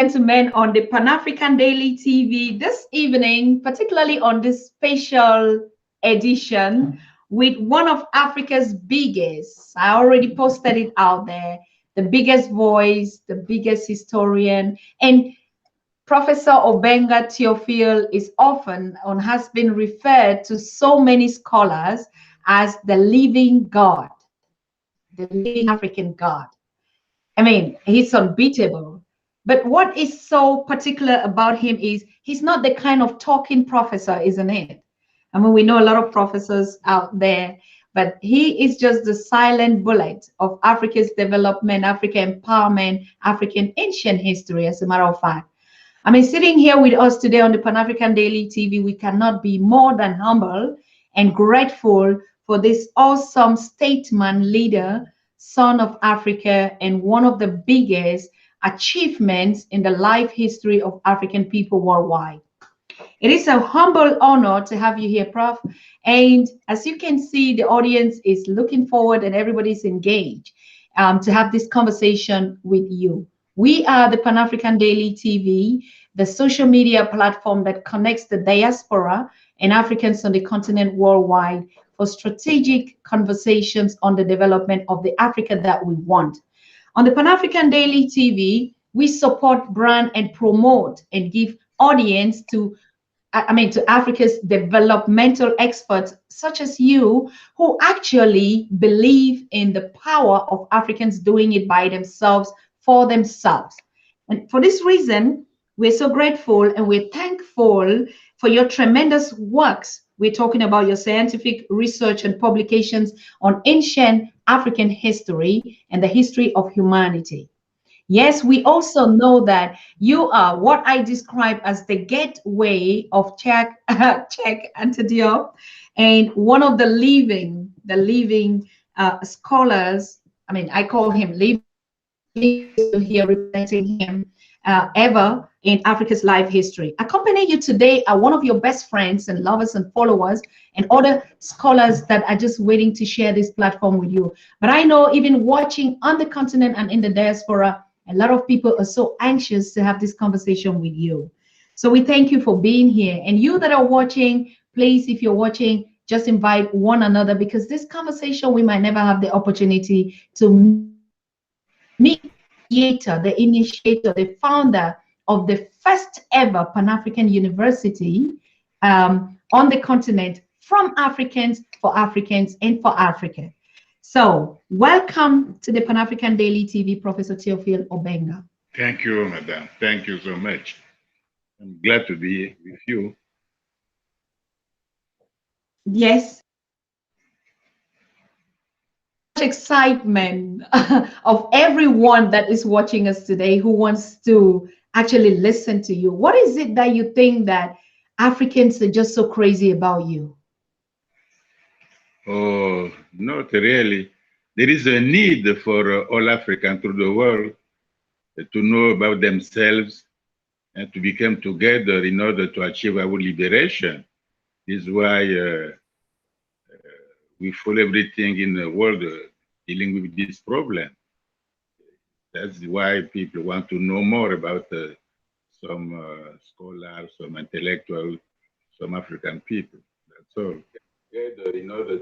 Gentlemen, on the Pan-African Daily TV this evening, particularly on this special edition with one of Africa's biggest. I already posted it out there. The biggest voice, the biggest historian, and Professor Obenga Theophile is often and has been referred to so many scholars as the living God, the living African God. I mean, he's unbeatable. But what is so particular about him is he's not the kind of talking professor, isn't it? I mean, we know a lot of professors out there, but he is just the silent bullet of Africa's development, African empowerment, African ancient history, as a matter of fact. I mean, sitting here with us today on the Pan African Daily TV, we cannot be more than humble and grateful for this awesome statesman leader, son of Africa, and one of the biggest achievements in the life history of African people worldwide. It is a humble honor to have you here, Prof. And as you can see, the audience is looking forward and everybody's engaged to have this conversation with you. We are the Pan African Daily TV, the social media platform that connects the diaspora and Africans on the continent worldwide for strategic conversations on the development of the Africa that we want. On the Pan African Daily TV, we support, brand, and promote and give audience to Africa's developmental experts such as you who actually believe in the power of Africans doing it by themselves for themselves. And for this reason, we're so grateful and we're thankful for your tremendous works. We're talking about your scientific research and publications on ancient African history and the history of humanity. Yes, we also know that you are what I describe as the gateway of Czech Antioch, and one of the living scholars. I mean, I call him living here representing him ever in Africa's life history. Accompanying you today are one of your best friends and lovers and followers and other scholars that are just waiting to share this platform with you. But I know even watching on the continent and in the diaspora, a lot of people are so anxious to have this conversation with you. So we thank you for being here. And you that are watching, please, if you're watching, just invite one another because this conversation, we might never have the opportunity to meet the initiator, the founder of the first ever Pan-African University on the continent from Africans, for Africans, and for Africa. So welcome to the Pan-African Daily TV, Professor Theophile Obenga. Thank you, Madam. Thank you so much. I'm glad to be with you. Yes. Excitement of everyone that is watching us today who wants to actually listen to you. What is it that you think that Africans are just so crazy about you? Oh, not really. There is a need for all Africans through the world to know about themselves and to become together in order to achieve our liberation. This is why we follow everything in the world dealing with this problem. That's why people want to know more about some scholars, some intellectuals, some African people. That's all. Together in order.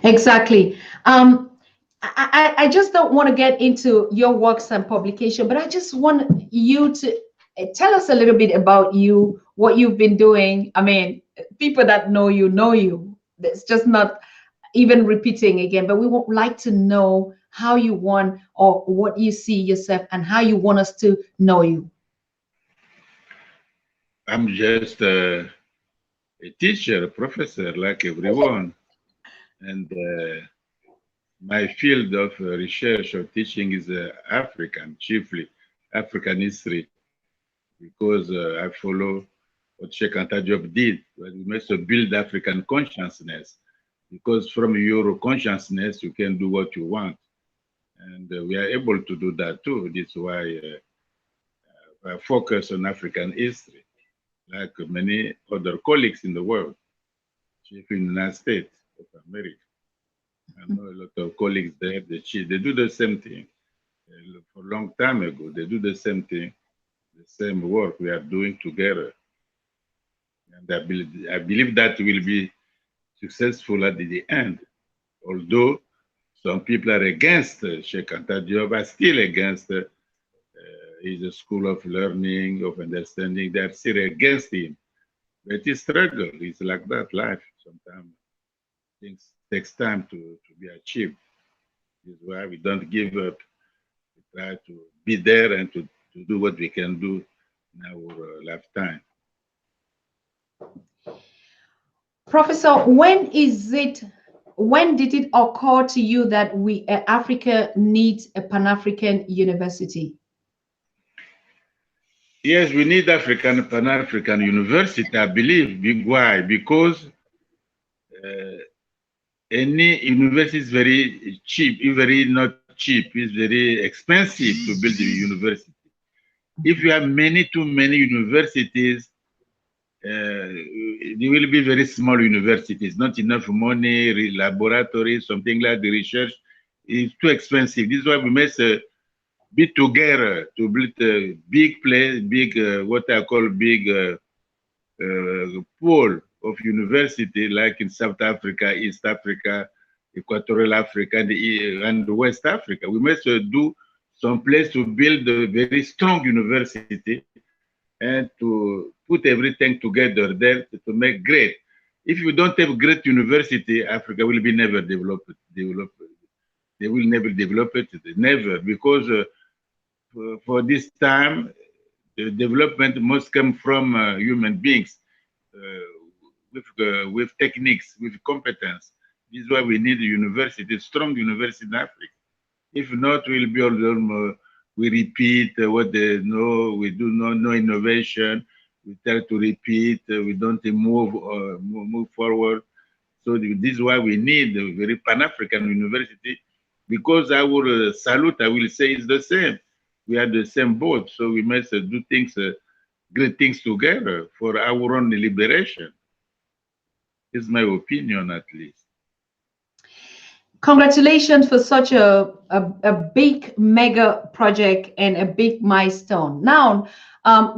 Exactly. I just don't want to get into your works and publication, but I just want you to tell us a little bit about you, what you've been doing. I mean, people that know you know you. It's just not even repeating again, but we would like to know how you want or what you see yourself and how you want us to know you. I'm just a teacher, a professor, like everyone. And my field of research or teaching is African, chiefly African history, because I follow what Sheikh Anta Diop did. We must build African consciousness, because from your consciousness, you can do what you want. And we are able to do that too. This is why I focus on African history, like many other colleagues in the world, chiefly in the United States of America. I know a lot of colleagues there, they do the same thing. For a long time ago, they do the same thing. the same work we are doing together. And I believe that will be successful at the end. Although some people are against Sheikh Anta Diop, are still against his school of learning, of understanding. They are still against him. But it's struggle. It's like that life. Sometimes things takes time to be achieved. This is why we don't give up. We try to be there and to do what we can do in our lifetime. Professor, when did it occur to you that Africa needs a Pan-African university? Yes, we need Pan-African university, I believe. Why? Because any university is very cheap, very not cheap, it's very expensive to build a university. If you have too many universities, there will be very small universities, not enough money, laboratories, something like the research is too expensive. This is why we must be together to build a big place, what I call big pool of university, like in South Africa, East Africa, Equatorial Africa, and West Africa. We must do some place to build a very strong university and to put everything together there to make great. If you don't have great university, Africa will be never developed. They will never develop it, never, because for this time, the development must come from human beings with techniques, with competence. This is why we need a university, strong university in Africa. If not, we'll be all done. We repeat what they know. We do no innovation. We try to repeat. We don't move forward. So this is why we need a very Pan-African university, because our salute, I will say, is the same. We are the same boat, so we must do things, great things together for our own liberation. Is my opinion, at least. Congratulations for such a big mega project and a big milestone. Now,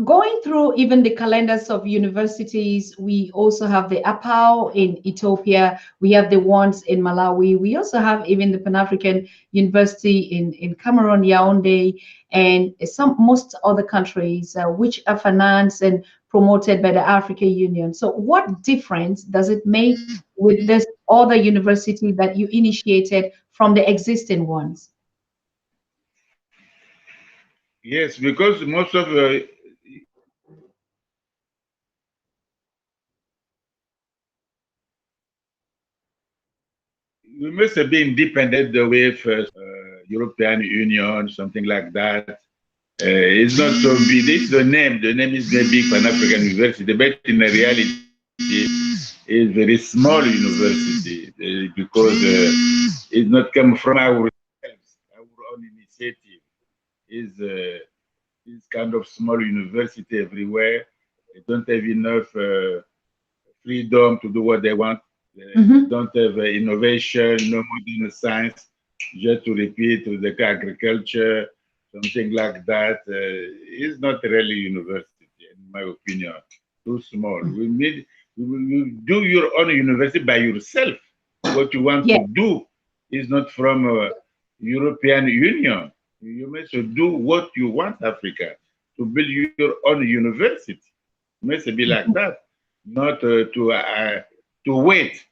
going through even the calendars of universities, we also have the APAO in Ethiopia. We have the ones in Malawi. We also have even the Pan-African University in Cameroon, Yaoundé, and most other countries which are financed and promoted by the African Union. So what difference does it make with this other university that you initiated from the existing ones? Yes, because most of we must be independent the way first European Union, something like that. It's not so big. This is the name. The name is very big Pan-African University, but in reality, it's very small university because it's not come from ourselves, our own initiative. Is kind of small university everywhere. They don't have enough freedom to do what they want. They don't have innovation, no modern science, just to repeat with the agriculture, something like that. It's not really university, in my opinion. Too small. We need you do your own university by yourself. What you want to do is not from European Union. You must do what you want, Africa, to build your own university. It must be like that, not to wait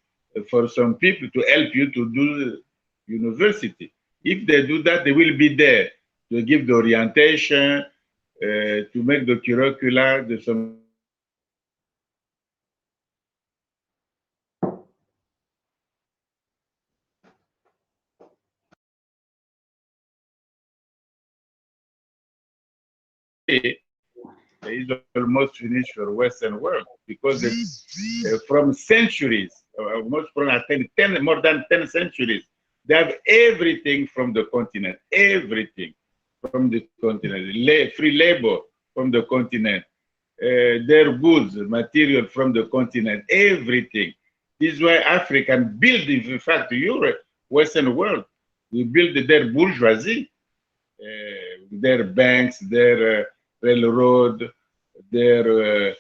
for some people to help you to do university. If they do that, they will be there to give the orientation, to make the curricula, some is almost finished for Western world because from centuries, almost from more than 10 centuries, they have everything from the continent, everything from the continent, free labor from the continent, their goods, material from the continent, everything. This is why African build, in fact, Europe, Western world, we build their bourgeoisie, their banks, their railroad, their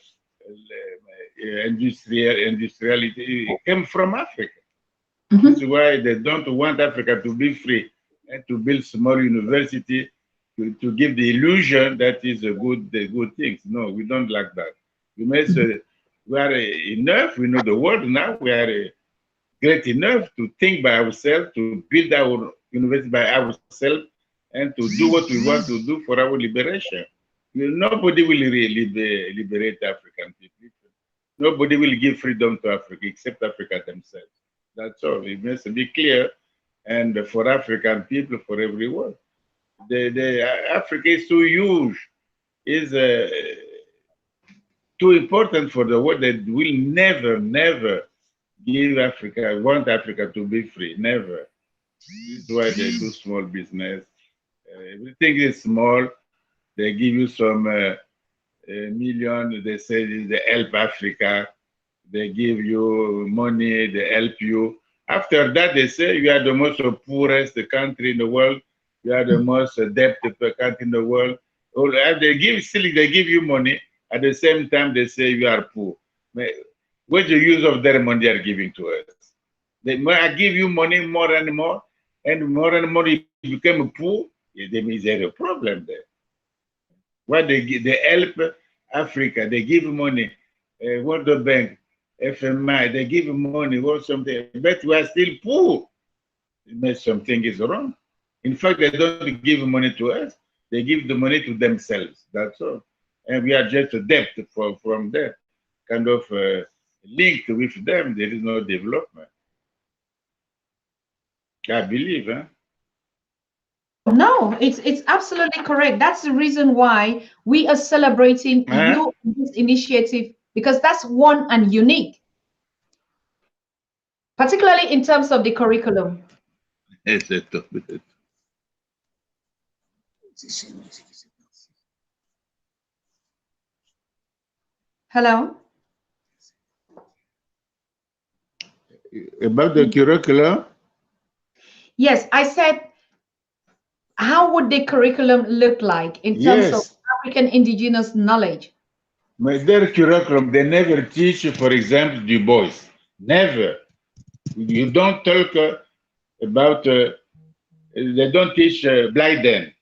industriality came from Africa. This is why they don't want Africa to be free and to build small university to give the illusion that is the good things. No, we don't like that. We must, we are enough. We know the world now. We are great enough to think by ourselves, to build our university by ourselves, and to do what we want to do for our liberation. Nobody will really liberate African people. Nobody will give freedom to Africa except Africa themselves. That's all. It must be clear, and for African people, for everyone. Africa is too huge, is too important for the world that will never give Africa, want Africa to be free, never. This is why they do small business. Everything is small. They give you some million, they say they help Africa. They give you money, they help you. After that, they say you are the most poorest country in the world. You are the most debt country in the world. They give you money. At the same time, they say you are poor. What's the use of their money they are giving to us? I give you money more and more you become poor. There is a problem there. Why they help Africa? They give money. World Bank, FMI, they give money or something, but we are still poor. Something is wrong. In fact, they don't give money to us. They give the money to themselves. That's all. And we are just a debt from them, kind of linked with them. There is no development. I believe, huh? No, it's absolutely correct. That's the reason why we are celebrating you this initiative, because that's one and unique, particularly in terms of the curriculum. Hello? About the curriculum? Yes, I said, how would the curriculum look like in terms of African indigenous knowledge? Their curriculum, they never teach, for example, Du Bois. Never. You don't talk about, they don't teach Blyden.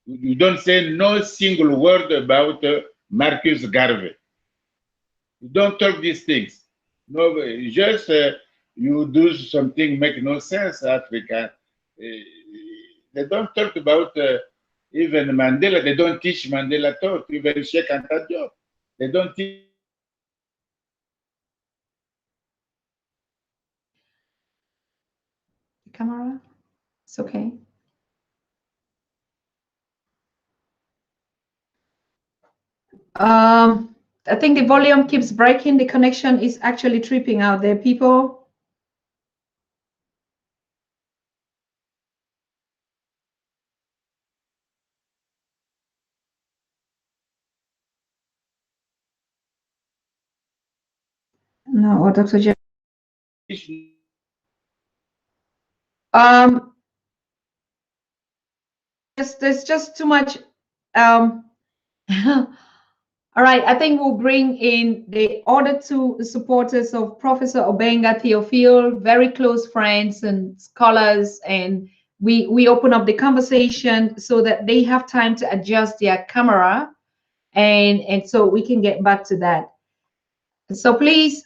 You don't say no single word about Marcus Garvey. You don't talk these things. No, just you do something make no sense, Africa. They don't talk about even Mandela. They don't teach Mandela thought, even Sheikh Anta Diop. They don't teach. Camera? It's okay. I think the volume keeps breaking. The connection is actually tripping out there, people. No, Dr. Jeff. There's just too much. All right, I think we'll bring in the other two supporters of Professor Obenga Theophile, very close friends and scholars, and we open up the conversation so that they have time to adjust their camera, and so we can get back to that. So please,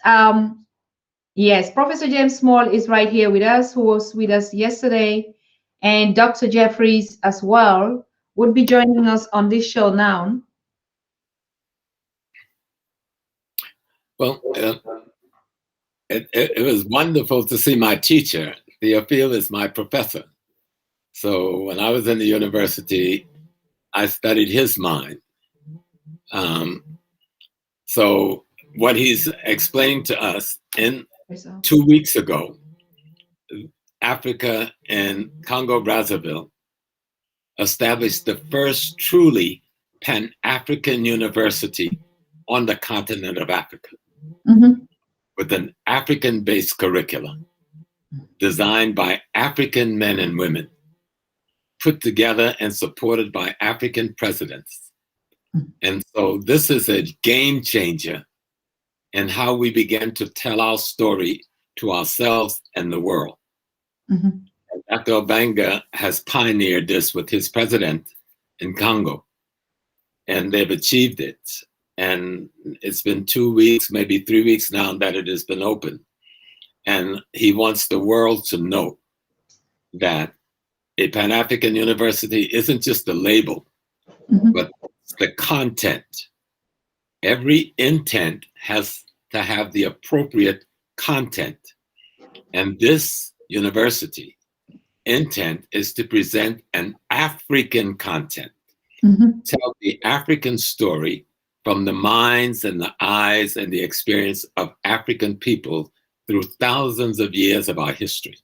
yes, Professor JamesSmalls is right here with us, who was with us yesterday, and Dr. Jeffries as well would be joining us on this show now. Well, it was wonderful to see my teacher. Theophile is my professor. So when I was in the university, I studied his mind. So what he's explaining to us 2 weeks ago, Africa and Congo-Brazzaville established the first truly Pan-African university on the continent of Africa. With an African-based curriculum designed by African men and women, put together and supported by African presidents, And so this is a game changer in how we begin to tell our story to ourselves and the world. Mhm. And Dr. Obanga has pioneered this with his president in Congo, and they've achieved it. And it's been 2 weeks, maybe 3 weeks now that it has been open. And he wants the world to know that a Pan-African university isn't just a label, Mhm. but it's the content. Every intent has to have the appropriate content. And this university intent is to present an African content, Mhm. tell the African story from the minds and the eyes and the experience of African people through thousands of years of our history.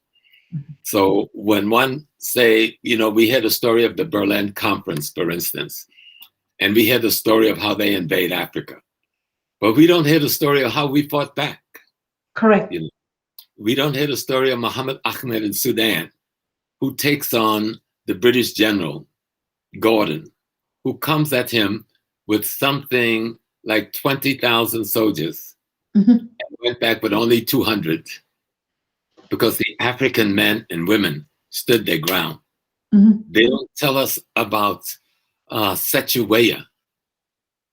So when one say, you know, we hear the story of the Berlin Conference, for instance, and we hear the story of how they invade Africa, but we don't hear the story of how we fought back. Correct. You know, we don't hear the story of Muhammad Ahmed in Sudan, who takes on the British general, Gordon, who comes at him with something like 20,000 soldiers Mhm. and went back with only 200 because the African men and women stood their ground. Mhm. They don't tell us about Sechuweya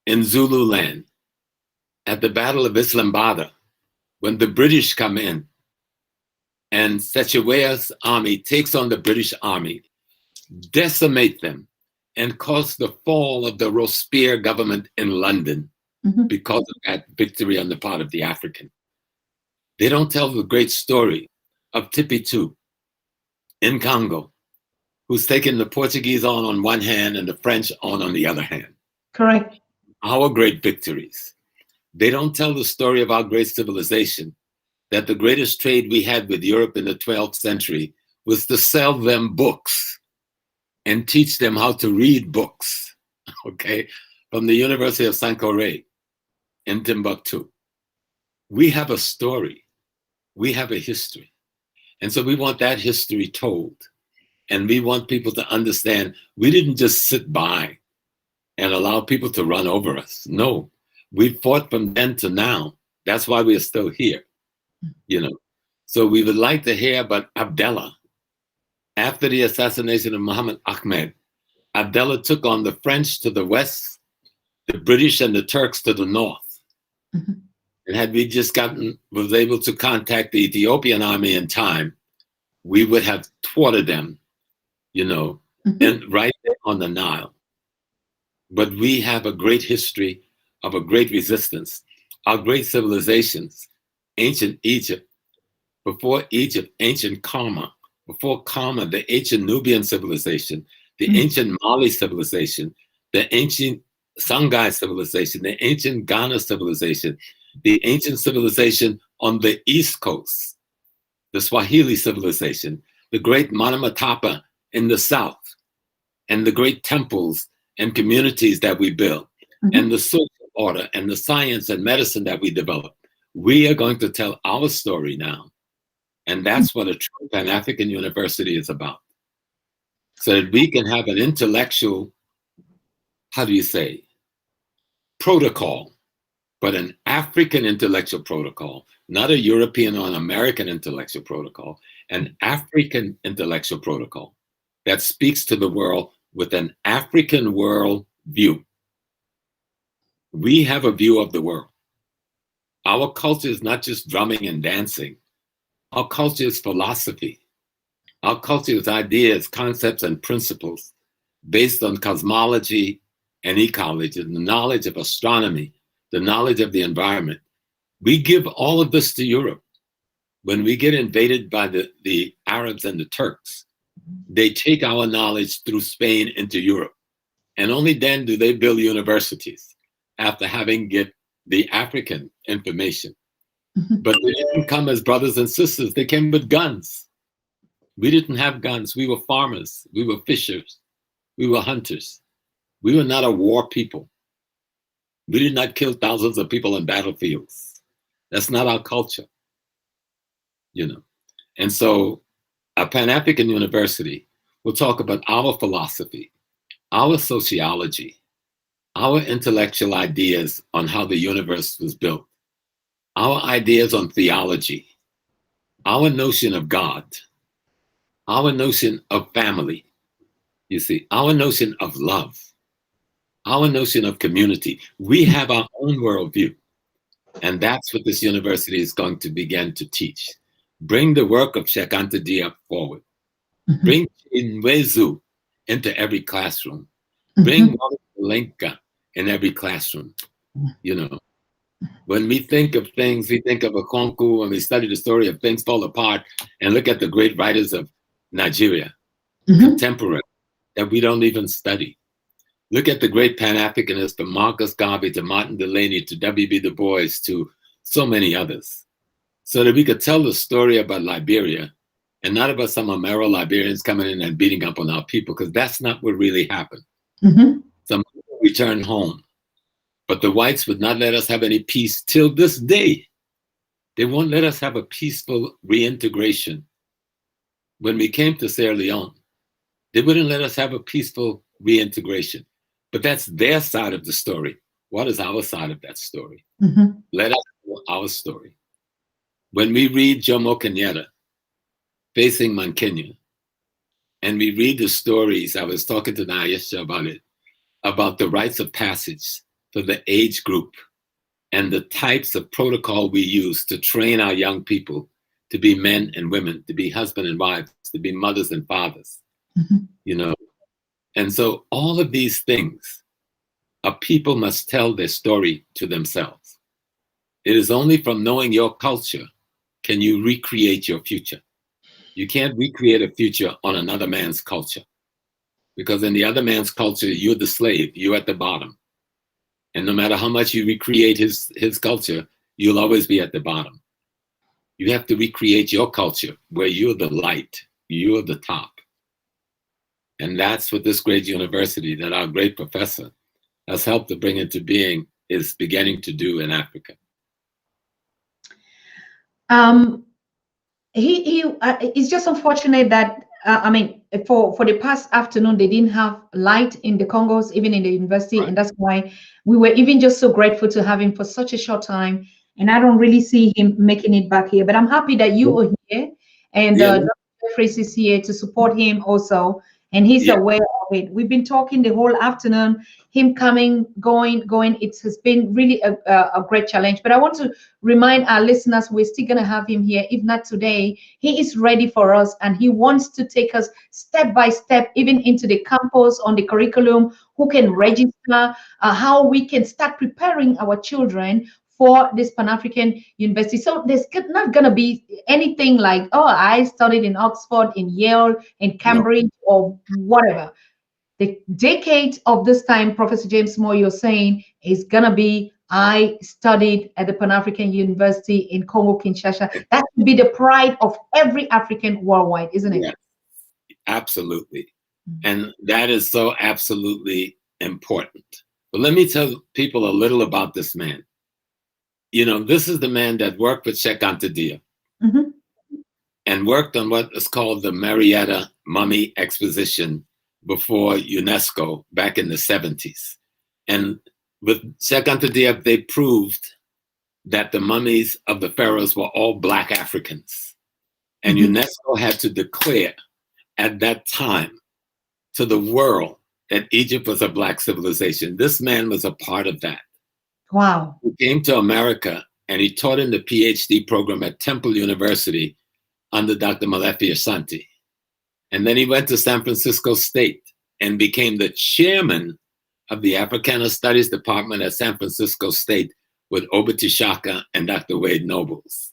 in Zululand at the Battle of Islamabad when the British come in and Sechuweya's army takes on the British army, decimate them, and cause the fall of the Robespierre government in London Mhm. because of that victory on the part of the African. They don't tell the great story of Tipitu in Congo, who's taken the Portuguese on one hand and the French on the other hand. Correct. Our great victories. They don't tell the story of our great civilization, that the greatest trade we had with Europe in the 12th century was to sell them books and teach them how to read books, okay, from the University of Sankore in Timbuktu. We have a story. We have a history. And so we want that history told. And we want people to understand we didn't just sit by and allow people to run over us. No, we fought from then to now. That's why we are still here, you know. So we would like to hear about Abdallah. After the assassination of Muhammad Ahmed, Abdallah took on the French to the west, the British and the Turks to the north. Mhm. And had we just was able to contact the Ethiopian army in time, we would have thwarted them, you know, Mhm. and right there on the Nile. But we have a great history of a great resistance. Our great civilizations, ancient Egypt, before Egypt, ancient Karma, before Karma, the ancient Nubian civilization, the Mhm. ancient Mali civilization, the ancient Songhai civilization, the ancient Ghana civilization, the ancient civilization on the East Coast, the Swahili civilization, the great Monomatapa in the South, and the great temples and communities that we build, Mhm. and the social order and the science and medicine that we develop. We are going to tell our story now. And that's what a true Pan-African university is about. So that we can have an intellectual, how do you say, protocol, but an African intellectual protocol, not a European or an American intellectual protocol, an African intellectual protocol that speaks to the world with an African world view. We have a view of the world. Our culture is not just drumming and dancing. Our culture is philosophy. Our culture is ideas, concepts, and principles based on cosmology and ecology, the knowledge of astronomy, the knowledge of the environment. We give all of this to Europe. When we get invaded by the Arabs and the Turks, they take our knowledge through Spain into Europe. And only then do they build universities after having get the African information. Mhm. But they didn't come as brothers and sisters. They came with guns. We didn't have guns. We were farmers. We were fishers. We were hunters. We were not a war people. We did not kill thousands of people on battlefields. That's not our culture, you know. And so a Pan-African university will talk about our philosophy, our sociology, our intellectual ideas on how the universe was built, our ideas on theology, our notion of God, our notion of family, you see, our notion of love, our notion of community. We have our own worldview. And that's what this university is going to begin to teach. Bring the work of Cheikh Anta Diop forward. Mhm. Bring Chinwezu into every classroom. Mhm. Bring Lenka in every classroom. You know, when we think of things, we think of Okonkwo, and we study the story of things fall apart and look at the great writers of Nigeria, Mhm. contemporary, that we don't even study. Look at the great Pan-Africanists from Marcus Garvey to Martin Delany to W.B. Du Bois to so many others, so that we could tell the story about Liberia and not about some Amero Liberians coming in and beating up on our people, because that's not what really happened. Mhm. Some people returned home, but the whites would not let us have any peace till this day. They won't let us have a peaceful reintegration. When we came to Sierra Leone, they wouldn't let us have a peaceful reintegration. But that's their side of the story. What is our side of that story? Mhm. Let us know our story. When we read Jomo Kenyatta facing Mankenya, and we read the stories, I was talking to Naisha about it, about the rites of passage for the age group and the types of protocol we use to train our young people to be men and women, to be husband and wives, to be mothers and fathers, Mhm. you know. And so all of these things, a people must tell their story to themselves. It is only from knowing your culture can you recreate your future. You can't recreate a future on another man's culture, because in the other man's culture, you're the slave, you're at the bottom. And no matter how much you recreate his culture, you'll always be at the bottom. You have to recreate your culture where you're the light, you're the top. And that's what this great university that our great professor has helped to bring into being is beginning to do in Africa. Um, it's just unfortunate that I mean, for the past afternoon they didn't have light in the Congos, even in the university, Right. and that's why we were even just so grateful to have him for such a short time. And I don't really see him making it back here, but I'm happy that you are here, and Yeah. Dr. Jeffries is here to support him also, and he's Yeah. aware of it. We've been talking the whole afternoon, him coming, going. It has been really a great challenge. But I want to remind our listeners we're still going to have him here, if not today. He is ready for us, and he wants to take us step by step, even into the campus, on the curriculum, who can register, how we can start preparing our children for this Pan-African university. So there's not going to be anything like, oh, I studied in Oxford, in Yale, in Cambridge, or whatever. The decade of this time, Professor James Moore, you're saying, is going to be, I studied at the Pan-African University in Congo, Kinshasa. That should be the pride of every African worldwide, isn't it? Yeah, absolutely. And that is so absolutely important. But let me tell people a little about this man. You know, this is the man that worked with Cheikh Anta Diop Mhm. and worked on what is called the Marietta Mummy Exposition before UNESCO back in the 70s. And with Cheikh Anta Diop, they proved that the mummies of the pharaohs were all Black Africans. And Mhm. UNESCO had to declare at that time to the world that Egypt was a Black civilization. This man was a part of that. Wow. He came to America and he taught in the PhD program at Temple University under Dr. Malefi Asante. And then he went to San Francisco State and became the chairman of the Africana Studies Department at San Francisco State with Obati Shaka and Dr. Wade Nobles.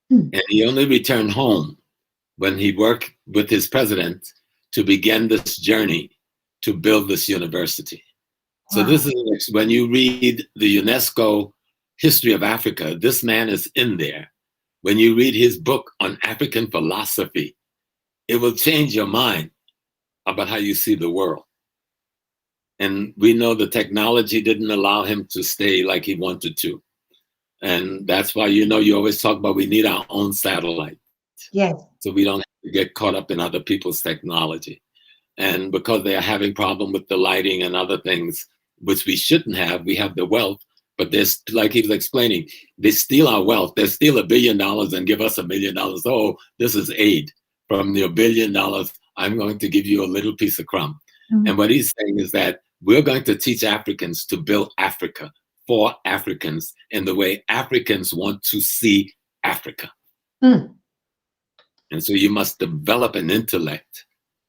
Hmm. And he only returned home when he worked with his president to begin this journey to build this university. So Wow. this is, when you read the UNESCO history of Africa, this man is in there. When you read his book on African philosophy, it will change your mind about how you see the world. And we know the technology didn't allow him to stay like he wanted to. And that's why, you know, you always talk about we need our own satellite. Yes. So we don't have to get caught up in other people's technology. And because they are having problem with the lighting and other things, which we shouldn't have. We have the wealth, but there's, like he was explaining, they steal our wealth. They steal $1 billion and give us $1 million. Oh, this is aid. From the $1 billion, I'm going to give you a little piece of crumb. Mm-hmm. And what he's saying is that we're going to teach Africans to build Africa for Africans in the way Africans want to see Africa. Mm. And so you must develop an intellect,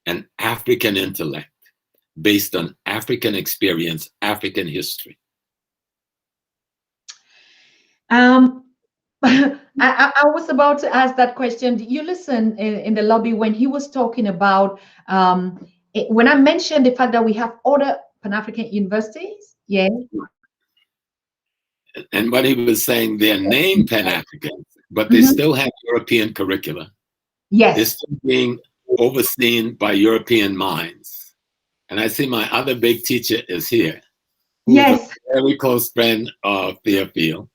an African intellect, based on African experience, African history. I was about to ask that question. Did you listen in the lobby when he was talking about, when I mentioned the fact that we have other Pan-African universities? Yeah. And what he was saying, they're named Pan-African, but they still have European curricula. Yes. They're still being overseen by European minds. And I see my other big teacher is here. Yes. A very close friend of Theophile.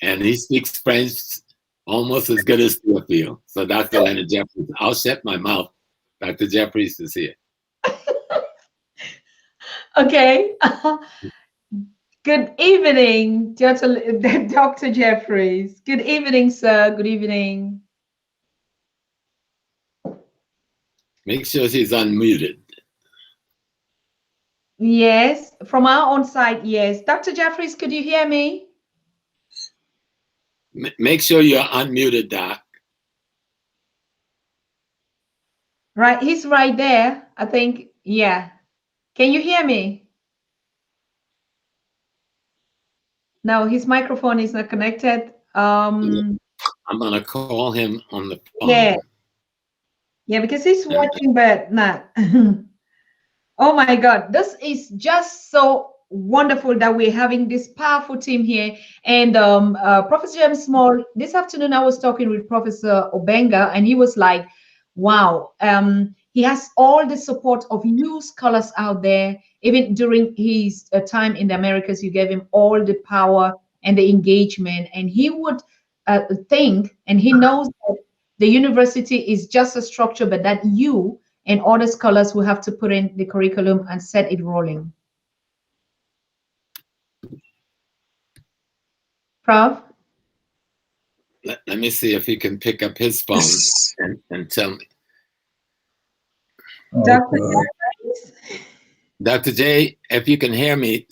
And he speaks French almost as good as Theophile. So Dr. Leonard Jeffries, I'll shut my mouth. Dr. Jeffries is here. Okay. Good evening, Dr. Jeffries. Good evening, sir. Good evening. Make sure she's unmuted. Yes, from our own side, yes. Dr. Jeffries, could you hear me? Make sure you're unmuted, Doc. Right, he's right there, I think. Yeah. Can you hear me? No, his microphone is not connected. I'm gonna call him on the phone. Yeah. Yeah, because he's watching, but not. Oh my God, this is just so wonderful that we're having this powerful team here. And Professor JamesSmalls, this afternoon I was talking with Professor Obenga, and he was like, wow, he has all the support of new scholars out there. Even during his time in the Americas, you gave him all the power and the engagement. And he would think, and he knows that the university is just a structure, but that you and other scholars will have to put in the curriculum and set it rolling. Prof? Let me see if he can pick up his phone and tell me. Dr. J, if you can hear me,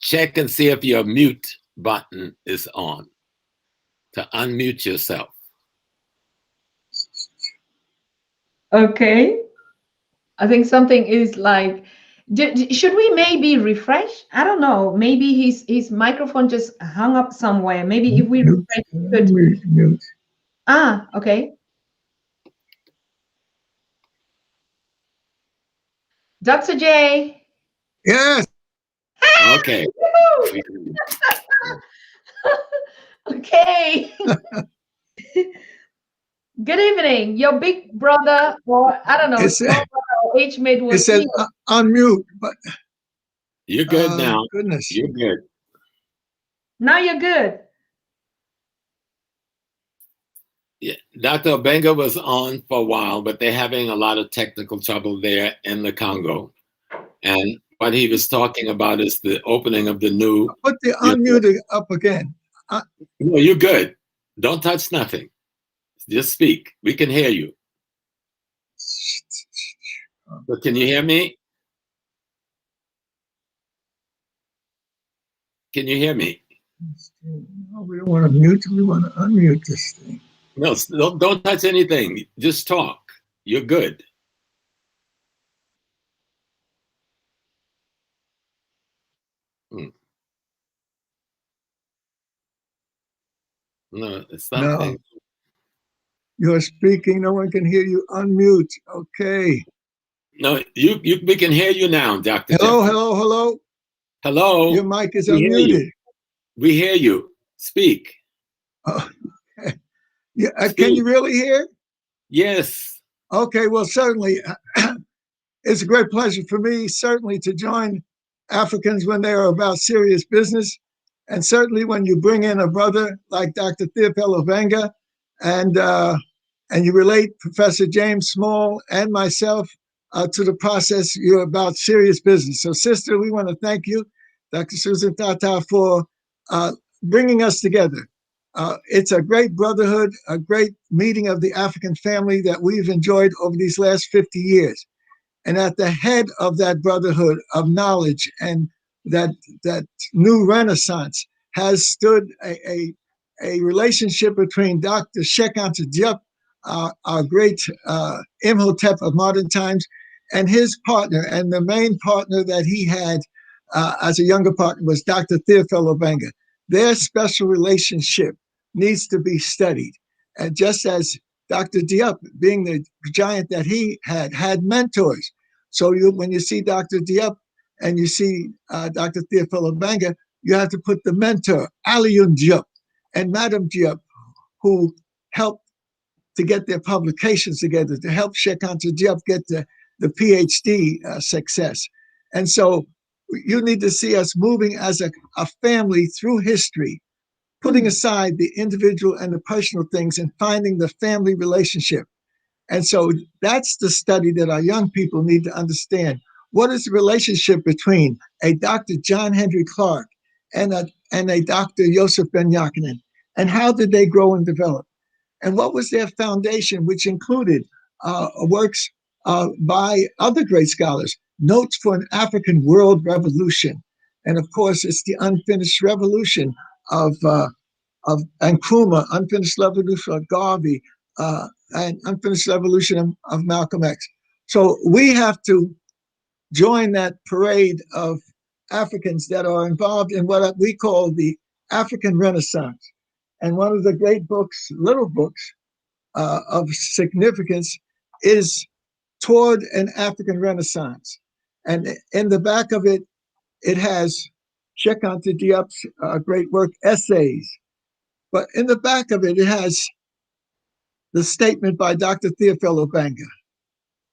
check and see if your mute button is on to unmute yourself. Okay. I think something is like, should we maybe refresh? I don't know. Maybe his microphone just hung up somewhere. Maybe if we refresh, mute. Ah, okay. Dr. J. Yes. Okay. Okay. Good evening. Your big brother, or I don't know, small brother or age mate was. It said unmute, but you're good now. Goodness, you're good. Now you're good. Yeah, Dr. Obenga was on for a while, but they're having a lot of technical trouble there in the Congo. And what he was talking about is the opening of the new. Put the unmuted up again. No, you're good. Don't touch nothing. Just speak. We can hear you. But can you hear me? Can you hear me? No, we don't want to mute. We want to unmute this thing. No, don't touch anything. Just talk. You're good. No, it's something. No. You're speaking. No one can hear you. Unmute. Okay. No, we can hear you now, Dr. Hello, Jeffries. hello. Hello. Your mic is unmuted. We hear you. Speak. Okay. Yeah. Can you really hear? Yes. Okay. Well, certainly, it's a great pleasure for me, certainly, to join Africans when they are about serious business. And certainly when you bring in a brother like Dr. Theophile Obenga and you relate Professor JamesSmalls and myself, to the process. You're about serious business. So, sister, we want to thank you, Dr. Susan Tata, for bringing us together. It's a great brotherhood, a great meeting of the African family that we've enjoyed over these last 50 years. And at the head of that brotherhood of knowledge and that new renaissance has stood a relationship between Dr. Sheikh Anta Diop, our great Imhotep of modern times, and his partner. And the main partner that he had as a younger partner was Dr. Theophile Obenga. Their special relationship needs to be studied. And just as Dr. Diop, being the giant that he had mentors. So when you see Dr. Diop and you see Dr. Theophile Obenga, you have to put the mentor, Alioune Diop, and Madame Diop, who helped to get their publications together, to help Sheikh Anta Diop get the PhD success. And so you need to see us moving as a family through history, putting aside the individual and the personal things and finding the family relationship. And so that's the study that our young people need to understand. What is the relationship between a Dr. John Henry Clark and a Dr. Yosef Ben Jochannan? And how did they grow and develop? And what was their foundation, which included works by other great scholars, Notes for an African World Revolution. And of course, it's the unfinished revolution of Nkrumah, unfinished revolution of Garvey, and unfinished revolution of Malcolm X. So we have to join that parade of Africans that are involved in what we call the African Renaissance. And one of the great books, little books of significance, is Toward an African Renaissance. And in the back of it, it has Sheikh Anta Diop's great work, Essays. But in the back of it, it has the statement by Dr. Theophile Obenga.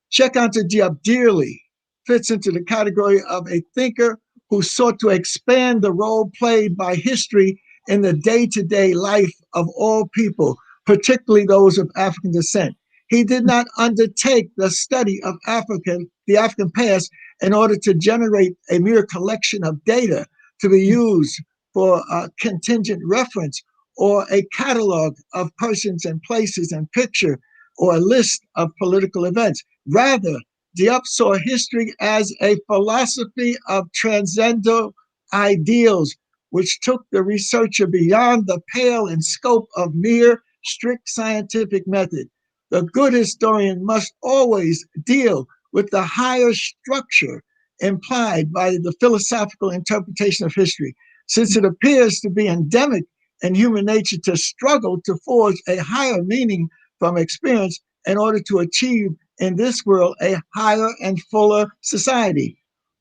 Sheikh Anta Diop dearly fits into the category of a thinker who sought to expand the role played by history in the day-to-day life of all people, particularly those of African descent. He did not undertake the study of the African past in order to generate a mere collection of data to be used for contingent reference or a catalog of persons and places and picture or a list of political events. Rather, Diop saw history as a philosophy of transcendental ideals, which took the researcher beyond the pale and scope of mere strict scientific method. The good historian must always deal with the higher structure implied by the philosophical interpretation of history, since it appears to be endemic in human nature to struggle to forge a higher meaning from experience in order to achieve in this world a higher and fuller society.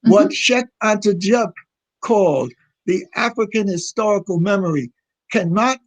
Mm-hmm. What Sheikh Anta Diop called the African historical memory cannot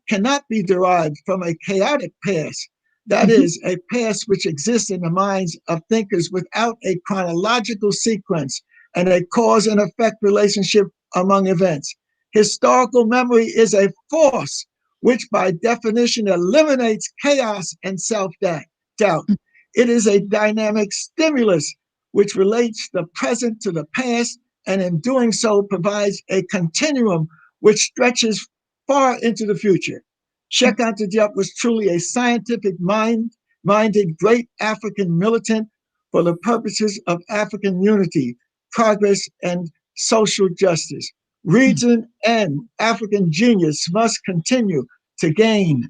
be derived from a chaotic past. That mm-hmm. is a past which exists in the minds of thinkers without a chronological sequence and a cause and effect relationship among events. Historical memory is a force which by definition eliminates chaos and self-doubt. It is a dynamic stimulus which relates the present to the past, and in doing so provides a continuum which stretches far into the future. Sheikh Anta Diop was truly a scientific-minded great African militant for the purposes of African unity, progress, and social justice. Reason and African genius must continue to gain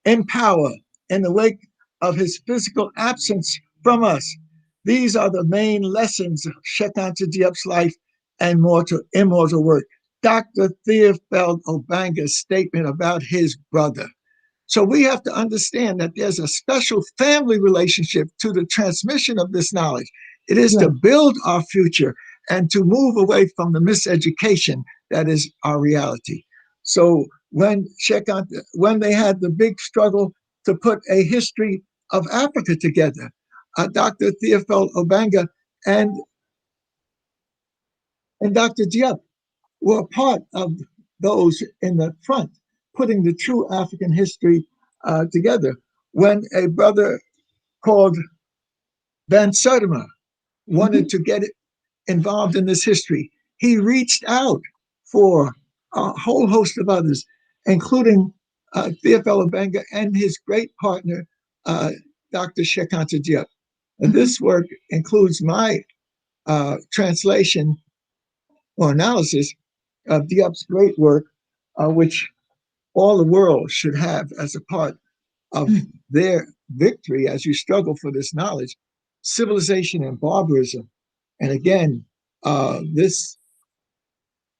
in power in the wake of his physical absence from us. These are the main lessons of Sheikh Anta Diop's life and immortal work. Dr. Theophile Obenga's statement about his brother. So we have to understand that there's a special family relationship to the transmission of this knowledge. It is to build our future and to move away from the miseducation that is our reality. So when they had the big struggle to put a history of Africa together, Dr. Theophile Obenga and Dr. Diop were part of those in the front, putting the true African history together. When a brother called Ben Sertima wanted to get involved in this history. He reached out for a whole host of others, including Theophilo Benga and his great partner, Dr. Shekanta Diop. And this work includes my translation or analysis of Diop's great work, which all the world should have as a part of their victory as you struggle for this knowledge, civilization and barbarism. And again, this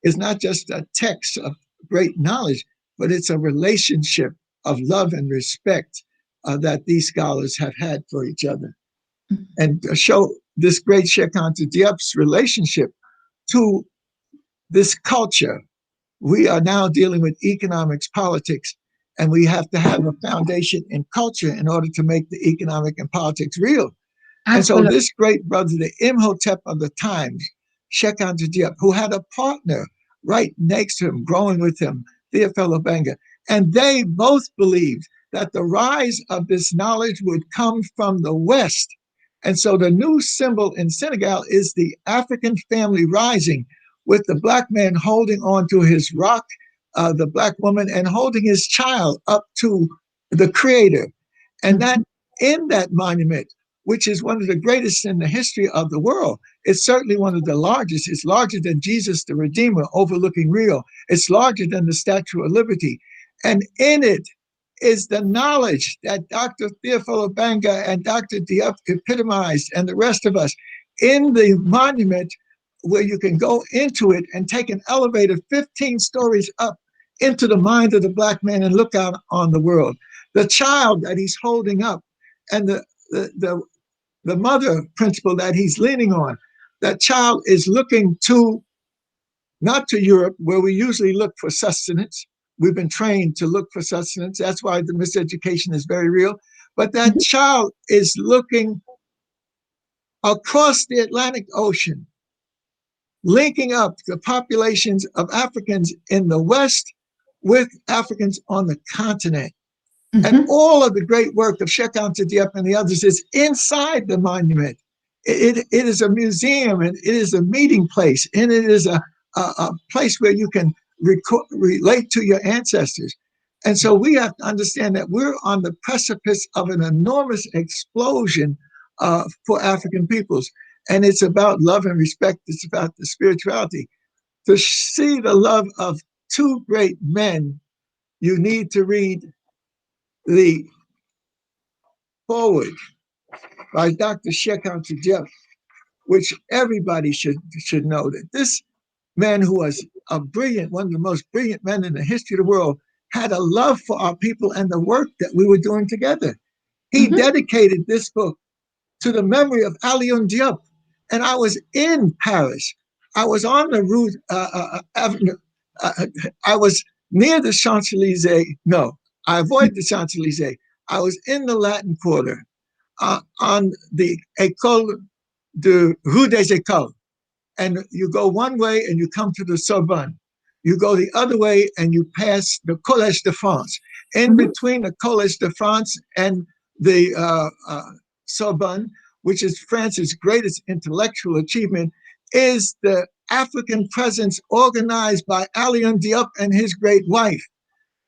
is not just a text of great knowledge, but it's a relationship of love and respect that these scholars have had for each other. And to show this great Shekanta Diop's relationship to this culture, we are now dealing with economics, politics, and we have to have a foundation in culture in order to make the economic and politics real. Absolutely. And so this great brother, the Imhotep of the times, Shekanta Diop, who had a partner right next to him, growing with him, Theophilo Benga, and they both believed that the rise of this knowledge would come from the West. And so the new symbol in Senegal is the African family rising, with the black man holding on to his rock, the black woman, and holding his child up to the creator. And that in that monument, which is one of the greatest in the history of the world, it's certainly one of the largest. It's larger than Jesus the Redeemer overlooking Rio. It's larger than the Statue of Liberty. And in it is the knowledge that Dr. Theophilo Benga and Dr. Diop epitomized, and the rest of us, in the monument, where you can go into it and take an elevator 15 stories up into the mind of the black man and look out on the world. The child that he's holding up and the mother principle that he's leaning on, that child is looking to, not to Europe, where we usually look for sustenance. We've been trained to look for sustenance. That's why the miseducation is very real. But that child is looking across the Atlantic Ocean, linking up the populations of Africans in the West with Africans on the continent. And all of the great work of Shekanta Diop and the others is inside the monument. It is a museum, and it is a meeting place, and it is a place where you can relate to your ancestors. And so we have to understand that we're on the precipice of an enormous explosion for African peoples. And it's about love and respect. It's about the spirituality. To see the love of two great men, you need to read the foreword by Dr. Shekanta Diop, which everybody should know, that this man, who was a brilliant, one of the most brilliant men in the history of the world, had a love for our people and the work that we were doing together. He dedicated this book to the memory of Alioune Diop. And I was in Paris. I was on the Rue Avenue. I was near the Champs-Élysées. No, I avoided the Champs-Élysées. I was in the Latin Quarter on the École de Rue des Écoles. And you go one way and you come to the Sorbonne. You go the other way and you pass the Collège de France. In between the Collège de France and the Sorbonne, which is France's greatest intellectual achievement, is the African presence organized by Alioune Diop and his great wife.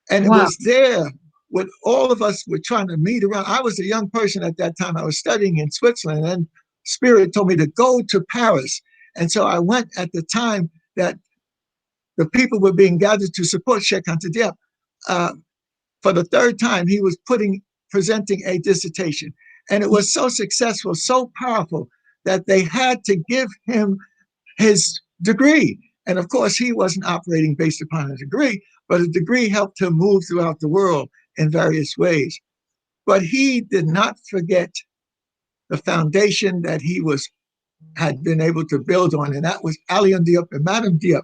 And it was there when all of us were trying to meet around. I was a young person at that time. I was studying in Switzerland, and Spirit told me to go to Paris. And so I went at the time that the people were being gathered to support Shekanta Diop. For the third time, he was presenting a dissertation. And it was so successful, so powerful, that they had to give him his degree. And of course, he wasn't operating based upon a degree, but a degree helped him move throughout the world in various ways. But he did not forget the foundation that he had been able to build on, and that was Alioune Diop and Madame Diop.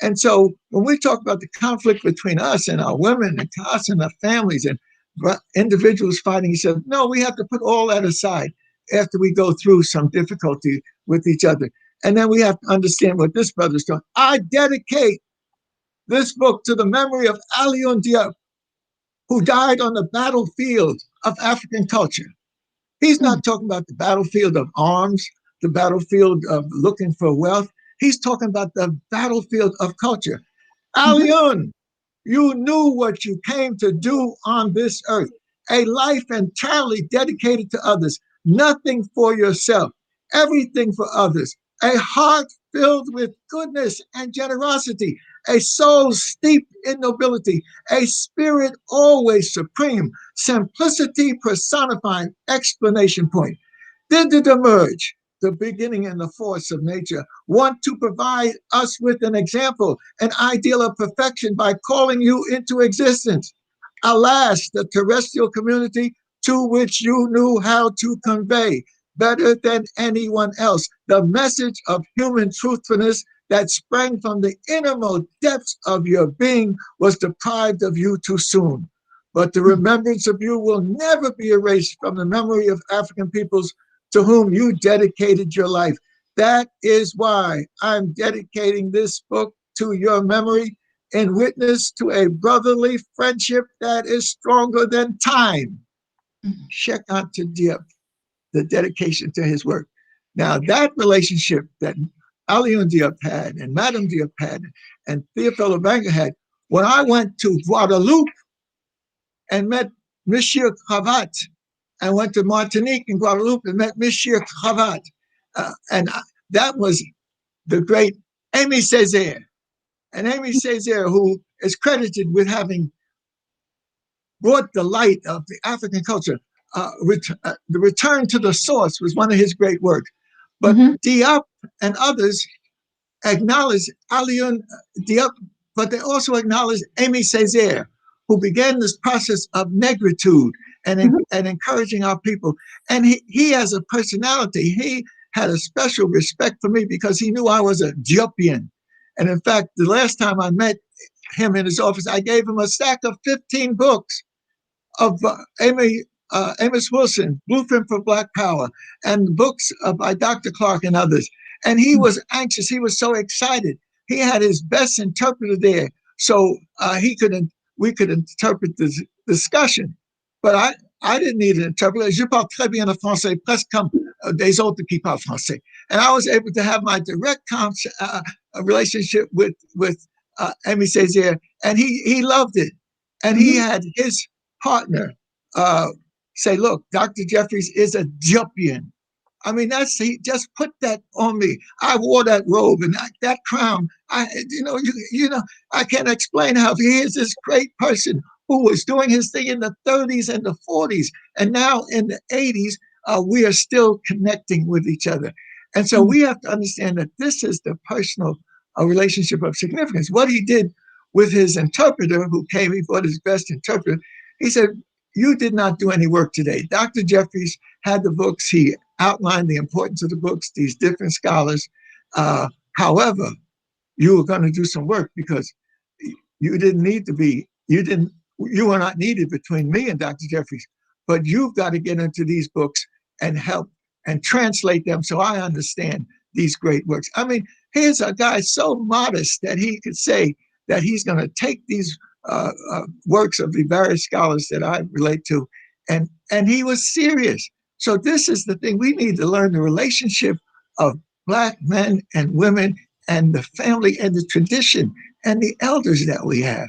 And so when we talk about the conflict between us and our women and us and our families and individuals fighting each other, no, we have to put all that aside after we go through some difficulty with each other. And then we have to understand what this brother's doing. I dedicate this book to the memory of Alioune Diop, who died on the battlefield of African culture. He's not talking about the battlefield of arms, the battlefield of looking for wealth. He's talking about the battlefield of culture. Alioune, you knew what you came to do on this earth, a life entirely dedicated to others, nothing for yourself, everything for others, a heart filled with goodness and generosity, a soul steeped in nobility, a spirit always supreme, simplicity personifying explanation point. Did it emerge, the beginning and the force of nature, want to provide us with an example, an ideal of perfection by calling you into existence? Alas, the terrestrial community to which you knew how to convey better than anyone else the message of human truthfulness that sprang from the innermost depths of your being was deprived of you too soon. But the remembrance of you will never be erased from the memory of African peoples to whom you dedicated your life. That is why I'm dedicating this book to your memory in witness to a brotherly friendship that is stronger than time. Check out to Diep, the dedication to his work. Now, that relationship that Alioune Diep had and Madame Diep had and Theophile Obenga had, when I went to Guadeloupe and met Monsieur Cravat, I went to Martinique and Guadeloupe and met Monsieur Cravat. That was the great Aimé Césaire. And Aimé Césaire, who is credited with having brought the light of the African culture, the return to the source was one of his great works. But Diep and others acknowledge Alioune Diep, but they also acknowledge Aimé Césaire, who began this process of negritude and encouraging our people. And he has a personality. He had a special respect for me because he knew I was a Diepian. And in fact, the last time I met him in his office, I gave him a stack of 15 books of Amos Wilson, Blueprint for Black Power, and books by Dr. Clark and others. And he was anxious. He was so excited. He had his best interpreter there, so we could interpret the discussion. But I didn't need an interpreter. Je parle très bien le français, presque comme des autres qui parlent français. And I was able to have my direct relationship with Aimé Césaire, and he loved it. And he had his partner say, look, Dr. Jeffries is a Diepian. I mean, he just put that on me. I wore that robe and that crown. I can't explain how he is this great person who was doing his thing in the 30s and the 40s. And now in the 80s, we are still connecting with each other. And so we have to understand that this is the personal relationship of significance. What he did with his interpreter, who came, he brought his best interpreter. He said, you did not do any work today. Dr. Jeffries had the books. He outlined the importance of the books, these different scholars. However, you were going to do some work because you didn't need to be, you were not needed between me and Dr. Jeffries, but you've got to get into these books and help and translate them so I understand these great works. I mean, here's a guy so modest that he could say that he's going to take these works of the various scholars that I relate to, and he was serious. So this is the thing. We need to learn the relationship of Black men and women and the family and the tradition and the elders that we have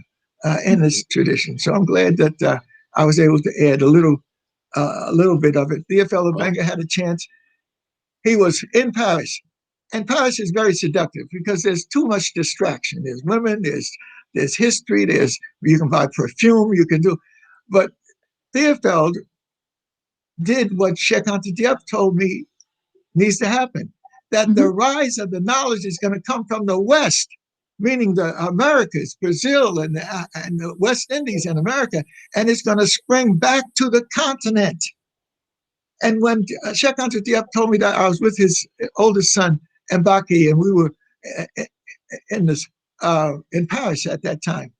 in this tradition. So I'm glad that I was able to add a little bit of it. Theophile Obenga had a chance. He was in Paris. And Paris is very seductive because there's too much distraction. There's women, there's history, you can buy perfume, you can do. But Theophile did what Cheikh Anta Diop told me needs to happen, that the rise of the knowledge is going to come from the West, meaning the Americas, Brazil, and the West Indies and America, and it's going to spring back to the continent. And when Cheikh Anta Diop told me that, I was with his oldest son, Mbaki, and we were in Paris at that time,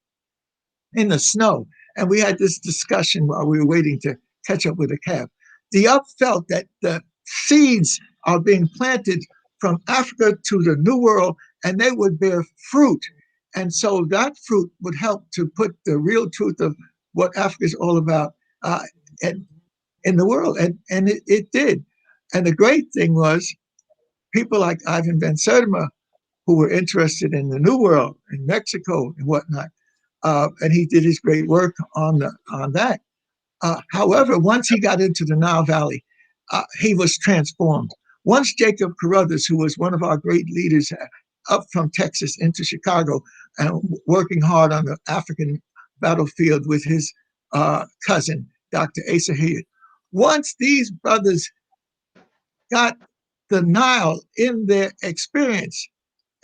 in the snow. And we had this discussion while we were waiting to catch up with a cab. Diop felt that the seeds are being planted from Africa to the New World, and they would bear fruit. And so that fruit would help to put the real truth of what Africa is all about in the world. And it did. And the great thing was people like Ivan Ben Serma, who were interested in the New World in Mexico and whatnot. And he did his great work on that. However, once he got into the Nile Valley, he was transformed. Once Jacob Carruthers, who was one of our great leaders up from Texas into Chicago and working hard on the African battlefield with his cousin, Dr. Asa Hilliard, once these brothers got the Nile in their experience,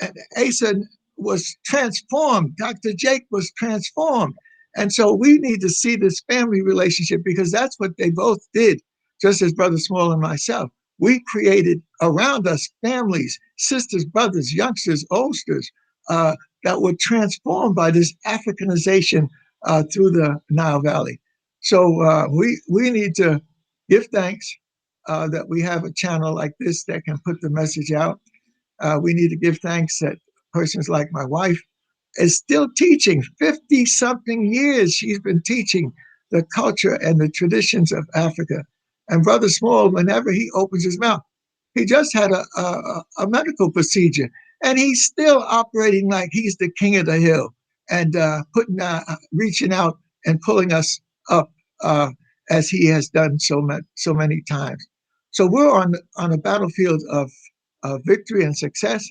and Asa was transformed. Dr. Jake was transformed. And so we need to see this family relationship because that's what they both did, just as Brother Small and myself. We created around us families, sisters, brothers, youngsters, oldsters, that were transformed by this Africanization through the Nile Valley. So we need to give thanks that we have a channel like this that can put the message out. We need to give thanks that persons like my wife is still teaching. 50-something years she's been teaching the culture and the traditions of Africa. And Brother Small, whenever he opens his mouth, he just had a medical procedure, and he's still operating like he's the king of the hill and reaching out and pulling us up as he has done so many times. So we're on a battlefield of victory and success.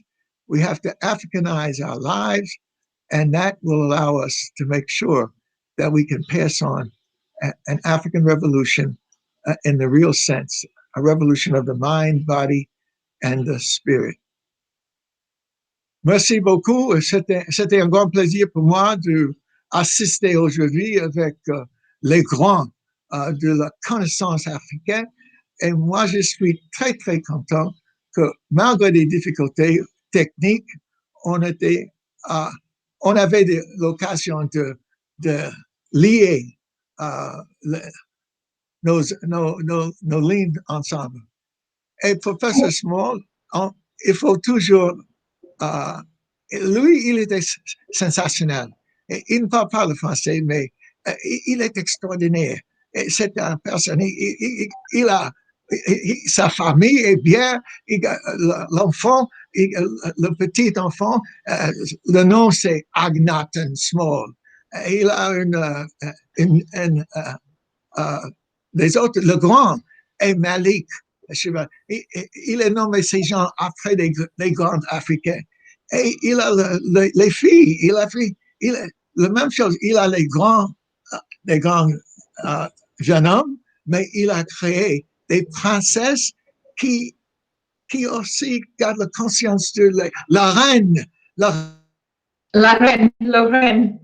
We have to Africanize our lives, and that will allow us to make sure that we can pass on an African revolution in the real sense, a revolution of the mind, body, and the spirit. Merci beaucoup. C'était un grand plaisir pour moi d'assister aujourd'hui avec les grands de la connaissance africaine. Et moi, je suis très, très content que malgré des difficultés techniques, on avait l'occasion de lier nos lignes ensemble. Et Professeur Small, il faut toujours... lui, il était sensationnel. Et il ne parle pas le français, mais il est extraordinaire. C'est une personne, sa famille est bien, l'enfant, le petit enfant, le nom c'est Agnaton Small. Il a les autres, le grand est Malik. Il est nommé ces gens après les grands Africains. Et il a les filles, il a la même chose, il a les grands jeunes hommes, mais il a créé des princesses qui aussi gardent la conscience de la reine. La reine. La reine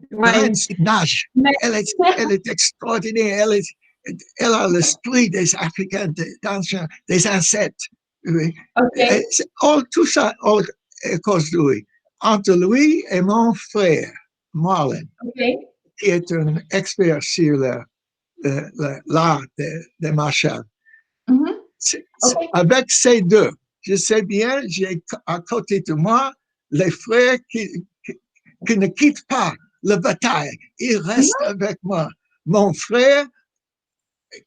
nage. Elle est extraordinaire. Elle a l'esprit des Africains, des ancêtres. Oui. Okay. Tout ça est à cause de lui. Entre lui et mon frère, Marlon, qui est un expert sur l'art de Marshall. Avec ces deux, je sais bien, j'ai à côté de moi les frères qui ne quittent pas la bataille. Ils restent avec moi. Mon frère,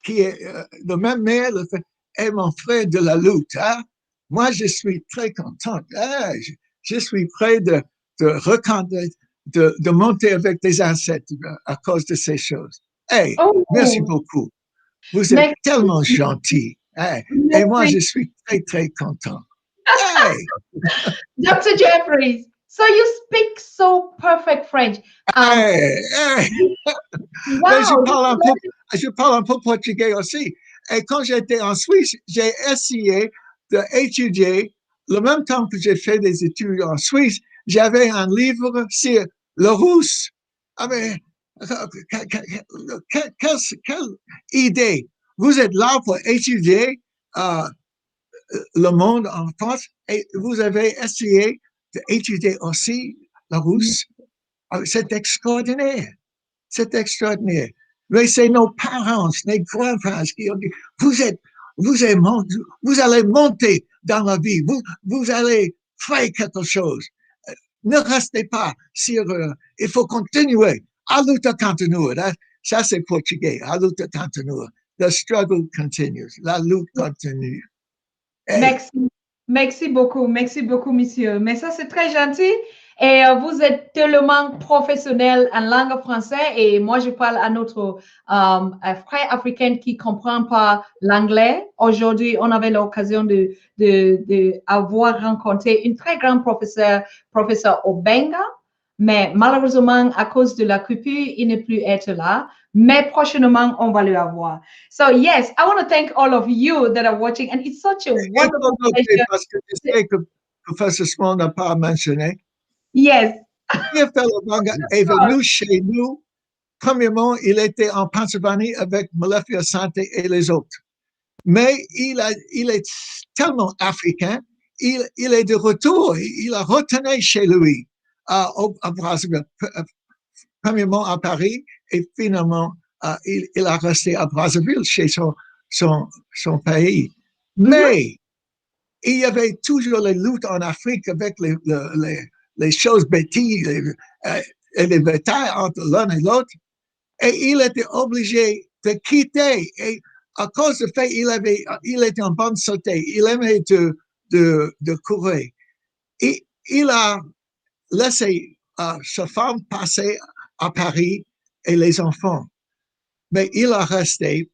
qui est de même mère, est mon frère de la lutte. Hein? Moi, je suis très contente. Hein? Je suis prêt de monter avec des ancêtres à cause de ces choses. Hey, merci beaucoup. Vous êtes tellement gentil. Hey, et moi, je suis très, très content. Hey. Dr. Jeffries, so you speak so perfect French. Hey. Wow. Je parle un peu portugais aussi. Et quand j'étais en Suisse, j'ai essayé d'étudier, le même temps que j'ai fait des études en Suisse, j'avais un livre sur le russe. Ah, mais, quelle idée! Vous êtes là pour étudier le monde en France et vous avez essayé d'étudier aussi le russe. C'est extraordinaire. C'est extraordinaire. Mais c'est nos parents, nos grands-parents qui ont dit, vous allez monter dans la vie, vous allez faire quelque chose. Ne restez pas sur, il faut continuer. A luta continua. Ça, c'est portugais. A luta continua. The struggle continues. La lutte continue. Hey. Merci beaucoup, monsieur. Mais ça, c'est très gentil. Et vous êtes tellement professionnel en langue française. Et moi, je parle à notre frère africain qui ne comprend pas l'anglais. Aujourd'hui, on avait l'occasion de avoir rencontré une très grande professeur Obenga. Mais malheureusement, à cause de la coupure, il ne peut plus être là. Mais prochainement, on va le avoir. So, yes, I want to thank all of you that are watching. And it's such a Il faut wonderful noter, pleasure. parce que je sais que Professeur Small n'a pas mentionné, Yes. TFL Obanga est venu chez nous. Premièrement, il était en Pennsylvanie avec Malefia Santé et les autres. Mais il est tellement africain, il est de retour, il a retourné chez lui à Brazzaville, premièrement à Paris, et finalement, il a resté à Brazzaville, chez son pays. Mais il y avait toujours les luttes en Afrique avec les choses bêtises et les batailles entre l'un et l'autre. Et il était obligé de quitter. Et à cause du fait il était en bonne santé, il aimait de courir. Et il a laissé sa femme passer à Paris et les enfants. Mais il a resté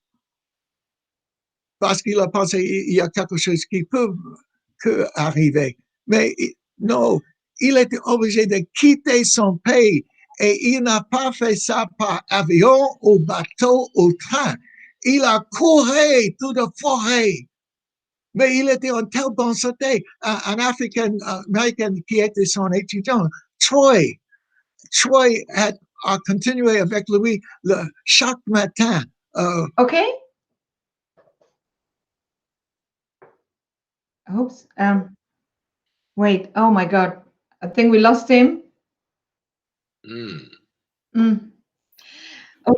parce qu'il a pensé il y a quelque chose qui peut arriver. Mais non, il était obligé de quitter son pays et il n'a pas fait ça par avion, ou bateau, ou train. Il a couru toute la forêt. Mais il était en telle bonne santé. Un Africain-Américain qui était son étudiant, Troy a continué avec lui chaque matin. OK. Oops. Wait. Oh my God. I think we lost him. Well,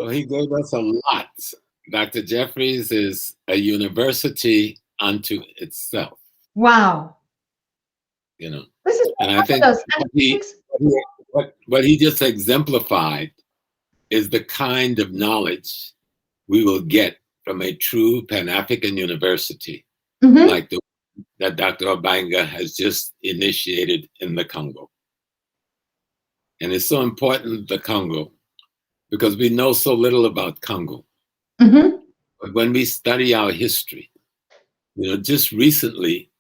he gave us a lot. Dr. Jeffries is a university unto itself. Wow. You know, This is and I think what he just exemplified is the kind of knowledge we will get from a true Pan-African university, like the that Dr. Obanga has just initiated in the Congo. And it's so important, the Congo, because we know so little about Congo. But when we study our history, you know, just recently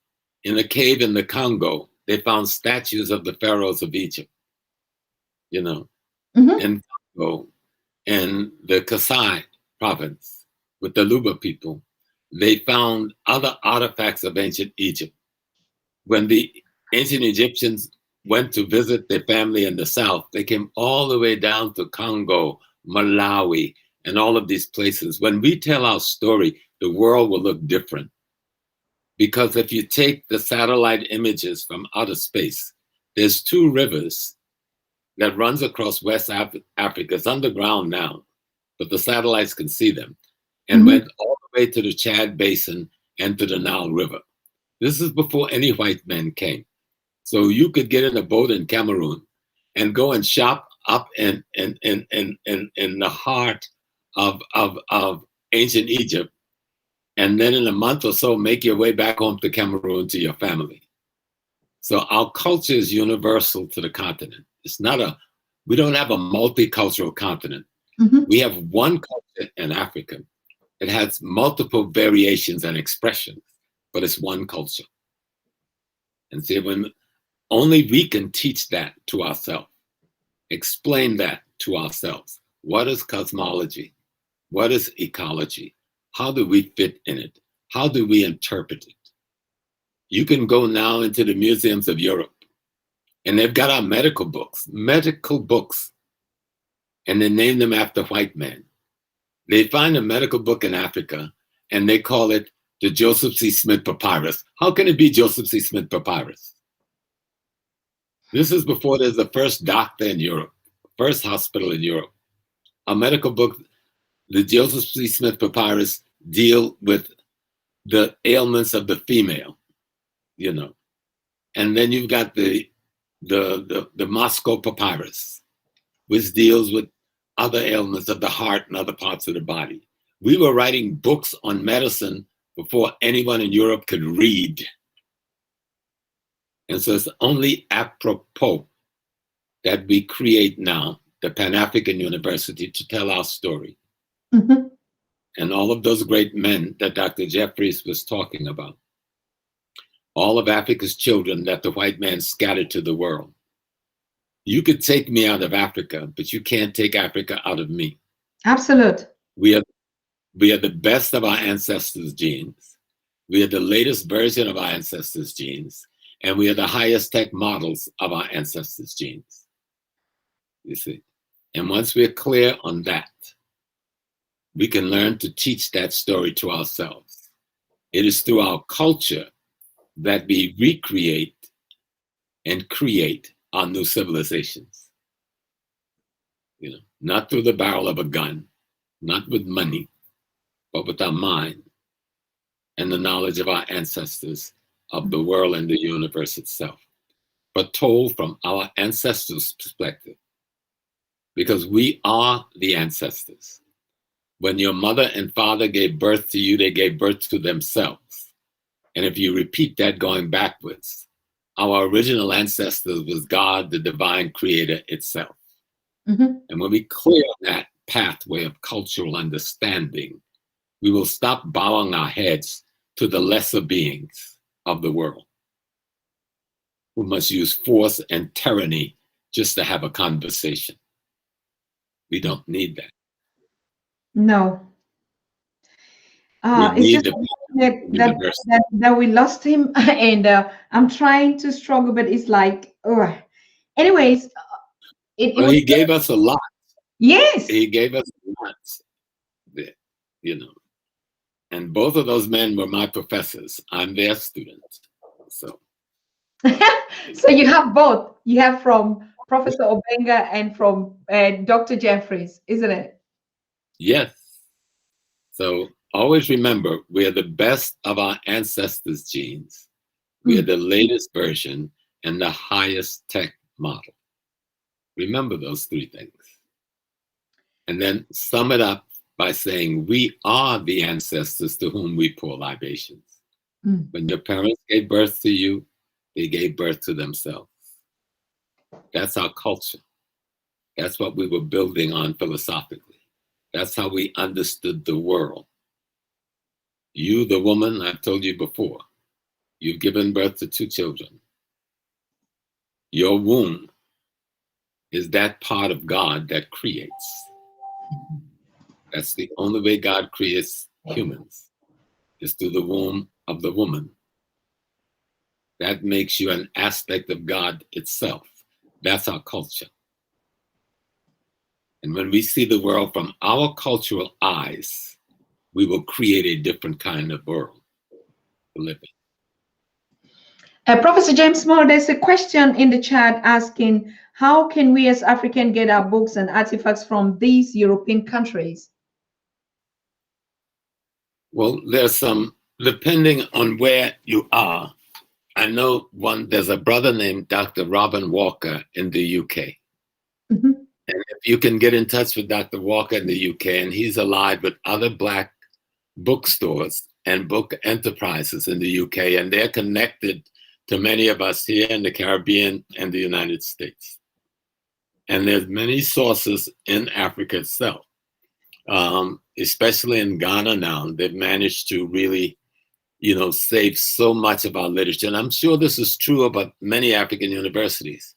in a cave in the Congo, they found statues of the pharaohs of Egypt, you know, in Congo and the Kasai province with the Luba people. They found other artifacts of ancient Egypt. When the ancient Egyptians went to visit their family in the south, they came all the way down to Congo, Malawi, and all of these places. When we tell our story, the world will look different. Because if you take the satellite images from outer space, there's two rivers that runs across West Africa. It's underground now, but the satellites can see them, and went all the way to the Chad Basin and to the Nile River. This is before any white men came. So you could get in a boat in Cameroon and go and shop up in the heart of ancient Egypt, and then in a month or so make your way back home to Cameroon to your family. So our culture is universal to the continent. It's not we don't have a multicultural continent. We have one culture in Africa. It has multiple variations and expressions, but it's one culture. And see, when only we can teach that to ourselves, explain that to ourselves. What is cosmology? What is ecology? How do we fit in it? How do we interpret it? You can go now into the museums of Europe, and they've got our medical books, and they name them after white men. They find a medical book in Africa, and they call it the Joseph C. Smith Papyrus. How can it be Joseph C. Smith Papyrus? This is before there's the first doctor in Europe, first hospital in Europe. A medical book, the Joseph C. Smith Papyrus, deal with the ailments of the female, you know. And then you've got the Moscow Papyrus, which deals with other ailments of the heart and other parts of the body. We were writing books on medicine before anyone in Europe could read. And so it's only apropos that we create now the Pan-African University to tell our story. Mm-hmm. And all of those great men that Dr. Jeffries was talking about, all of Africa's children that the white man scattered to the world. You could take me out of Africa, but you can't take Africa out of me. Absolute. We are the best of our ancestors' genes. We are the latest version of our ancestors' genes. And we are the highest tech models of our ancestors' genes. You see? And once we're clear on that, we can learn to teach that story to ourselves. It is through our culture that we recreate and create our new civilizations. You know, not through the barrel of a gun, not with money, but with our mind and the knowledge of our ancestors, of the world and the universe itself, but told from our ancestors' perspective. Because we are the ancestors. When your mother and father gave birth to you, they gave birth to themselves. And if you repeat that going backwards, our original ancestors was God, the divine creator itself. Mm-hmm. And when we clear that pathway of cultural understanding, we will stop bowing our heads to the lesser beings of the world who must use force and tyranny just to have a conversation. We don't need that. No. We It's need just the that we lost him, and I'm trying to struggle, but it's like, anyways, it well, was he gave us a lot. yes. He gave us a lot, you know. And both of those men were my professors. I'm their student. So So you have both. You have from Professor Obenga and from Dr. Jeffries, isn't it? yes. So always remember, we are the best of our ancestors' genes. We are the latest version and the highest tech model. Remember those three things. And then sum it up by saying, we are the ancestors to whom we pour libations. When your parents gave birth to you, they gave birth to themselves. That's our culture. That's what we were building on philosophically. That's how we understood the world. You, the woman, I've told you before, you've given birth to 2 children. Your womb is that part of God that creates. That's the only way God creates humans, is through the womb of the woman. That makes you an aspect of God itself. That's our culture. And when we see the world from our cultural eyes, we will create a different kind of world to live in. Professor James Small, there's a question in the chat asking, how can we as Africans get our books and artifacts from these European countries? Well, there's some, depending on where you are. I know there's a brother named Dr. Robin Walker in the UK. Mm-hmm. And if you can get in touch with Dr. Walker in the UK, and he's allied with other Black bookstores and book enterprises in the UK, and they're connected to many of us here in the Caribbean and the United States. And there's many sources in Africa itself, especially in Ghana now. They've managed to really, save so much of our literature. And I'm sure this is true about many African universities.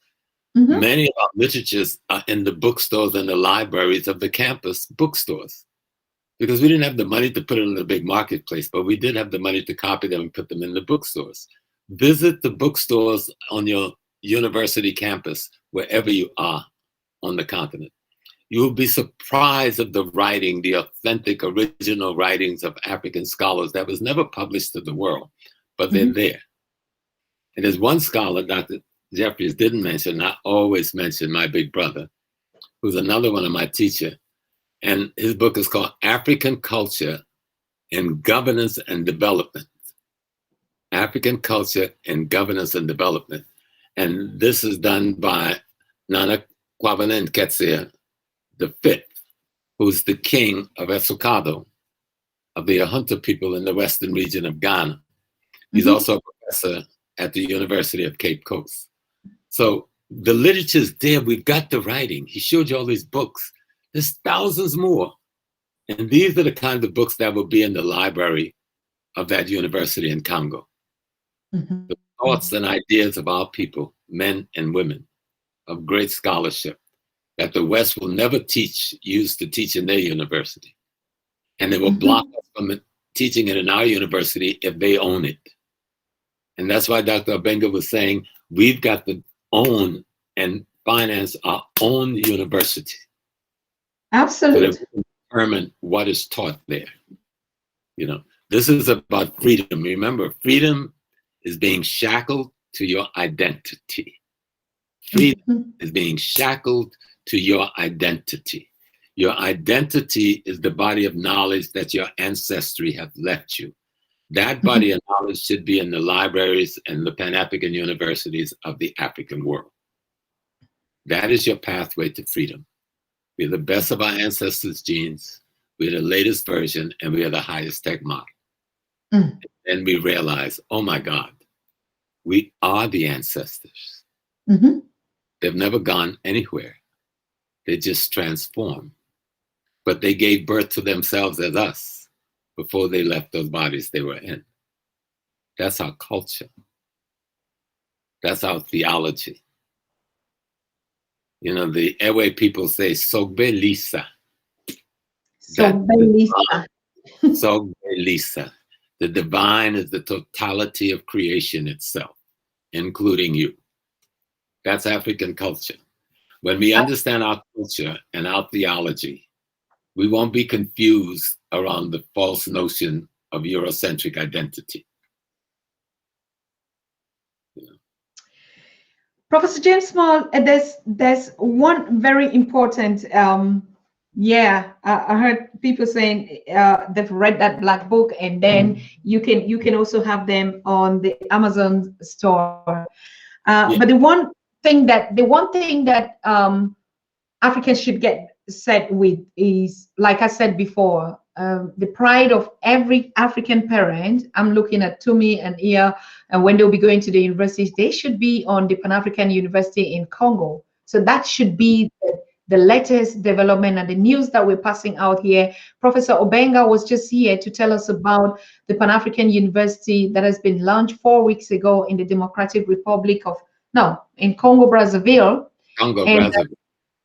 Mm-hmm. Many of our literatures are in the bookstores and the libraries of the campus bookstores, because we didn't have the money to put it in the big marketplace, but we did have the money to copy them and put them in the bookstores. Visit the bookstores on your university campus, wherever you are on the continent. You will be surprised at the writing, the authentic, original writings of African scholars that was never published to the world, but they're there. And there's one scholar, Dr. Jeffries didn't mention, I always mention my big brother, who's another one of my teachers. And his book is called African Culture in Governance and Development. African Culture in Governance and Development. And this is done by Nana Kwabena Nketia V, who's the king of Esukado, of the Ahunta people in the western region of Ghana. He's also a professor at the University of Cape Coast. So the literature's there. We've got the writing. He showed you all these books. There's thousands more. And these are the kinds of books that will be in the library of that university in Congo. Mm-hmm. The thoughts and ideas of our people, men and women, of great scholarship that the West will never use to teach in their university. And they will block us from teaching it in our university if they own it. And that's why Dr. Obenga was saying, we've got to own and finance our own university. Absolutely. So that we can determine what is taught there. You know, this is about freedom. Remember, freedom is being shackled to your identity. Freedom is being shackled to your identity. Your identity is the body of knowledge that your ancestry have left you. That body of knowledge should be in the libraries and the Pan-African universities of the African world. That is your pathway to freedom. We're the best of our ancestors' genes. We're the latest version, and we are the highest tech model. And we realize, oh my God, we are the ancestors. They've never gone anywhere. They just transformed. But they gave birth to themselves as us before they left those bodies they were in. That's our culture. That's our theology. You know, the Ewe people say, Sogbe Lisa. Sogbe Lisa. Sogbe Lisa. The divine is the totality of creation itself, including you. That's African culture. When we understand our culture and our theology, we won't be confused around the false notion of Eurocentric identity. Yeah. Professor JamesSmalls, there's one very important, I heard people saying they've read that black book, and then you can also have them on the Amazon store. But the one thing that Africans should get set with is, like I said before, the pride of every African parent. I'm looking at Tumi and Ia, and when they'll be going to the universities, they should be on the Pan-African University in Congo. So that should be the latest development and the news that we're passing out here. Professor Obenga was just here to tell us about the Pan-African University that has been launched 4 weeks ago in the Democratic Republic of, in Congo, Brazzaville. Brazzaville.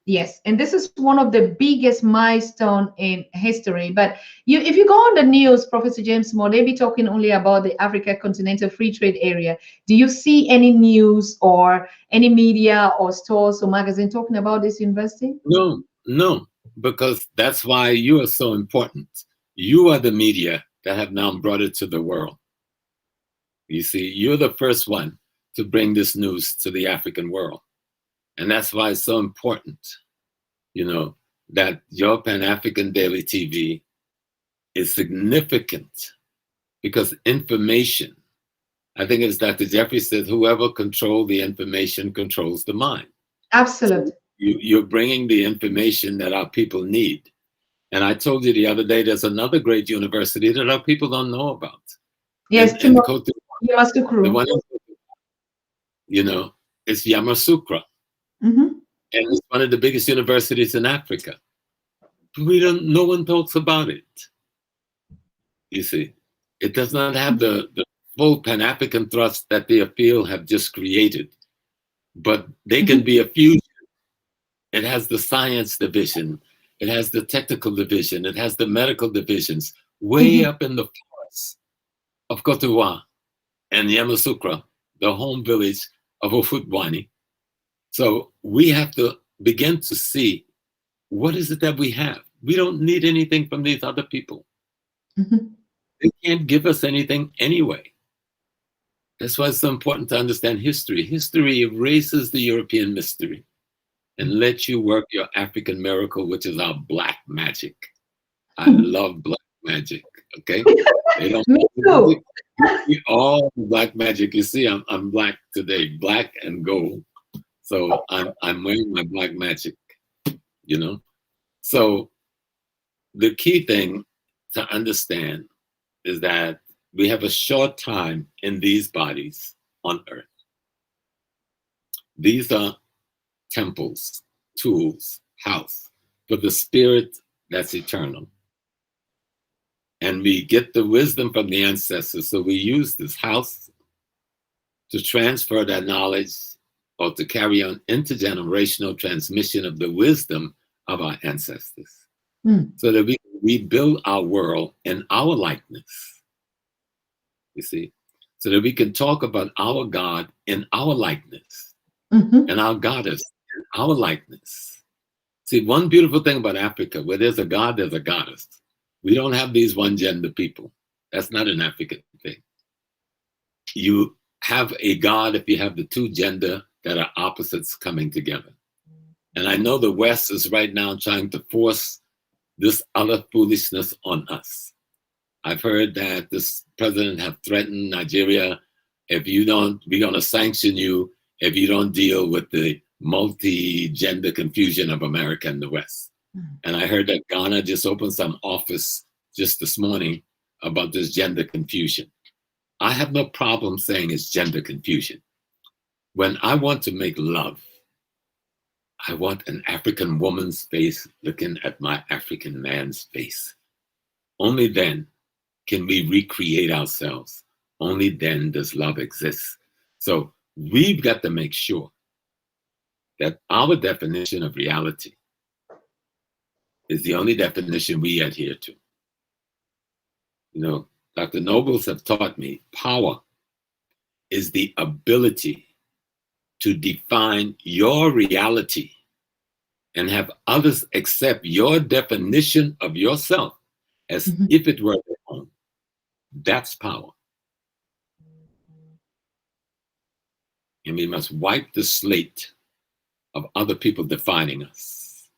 Yes, and this is one of the biggest milestone in history. But if you go on the news, Professor JamesSmalls, they be talking only about the Africa Continental Free Trade Area. Do you see any news or any media or stores or magazine talking about this university? No, because that's why you are so important. You are the media that have now brought it to the world. You see, you're the first one to bring this news to the African world. And that's why it's so important, you know, that your Pan-African Daily TV is significant, because information, I think as Dr. Jeffrey said, whoever controls the information controls the mind. Absolutely. So you're bringing the information that our people need. And I told you the other day, there's another great university that our people don't know about. Yes, in Cote d'Ivoire, the one, you know, it's Yamoussoukro. And it's one of the biggest universities in Africa. No one talks about it. You see, it does not have the full Pan-African thrust that the appeal have just created, but they can be a fusion. It has the science division, it has the technical division, it has the medical divisions way up in the forests of Cote d'Ivoire and Yamoussoukro, the home village of Ofutwani. So we have to begin to see, what is it that we have? We don't need anything from these other people. They can't give us anything anyway. That's why it's so important to understand history. History erases the European mystery and lets you work your African miracle, which is our black magic. I love black magic, okay? They don't. Me too. All black magic. You see, I'm black today, black and gold. So I'm wearing my black magic, you know? So the key thing to understand is that we have a short time in these bodies on earth. These are temples, tools, house for the spirit that's eternal. And we get the wisdom from the ancestors. So we use this house to transfer that knowledge or to carry on intergenerational transmission of the wisdom of our ancestors. So that we rebuild our world in our likeness. You see? So that we can talk about our God in our likeness and our goddess in our likeness. See, one beautiful thing about Africa, where there's a God, there's a goddess. We don't have these one gender people. That's not an African thing. You have a God if you have the two gender that are opposites coming together. And I know the West is right now trying to force this other foolishness on us. I've heard that this president have threatened Nigeria, if you don't, we're going to sanction you if you don't deal with the multi-gender confusion of America and the West. And I heard that Ghana just opened some office just this morning about this gender confusion. I have no problem saying it's gender confusion. When I want to make love, I want an African woman's face looking at my African man's face. Only then can we recreate ourselves. Only then does love exist. So we've got to make sure that our definition of reality is the only definition we adhere to. You know, Dr. Nobles have taught me power is the ability to define your reality and have others accept your definition of yourself as if it were their own. That's power. And we must wipe the slate of other people defining us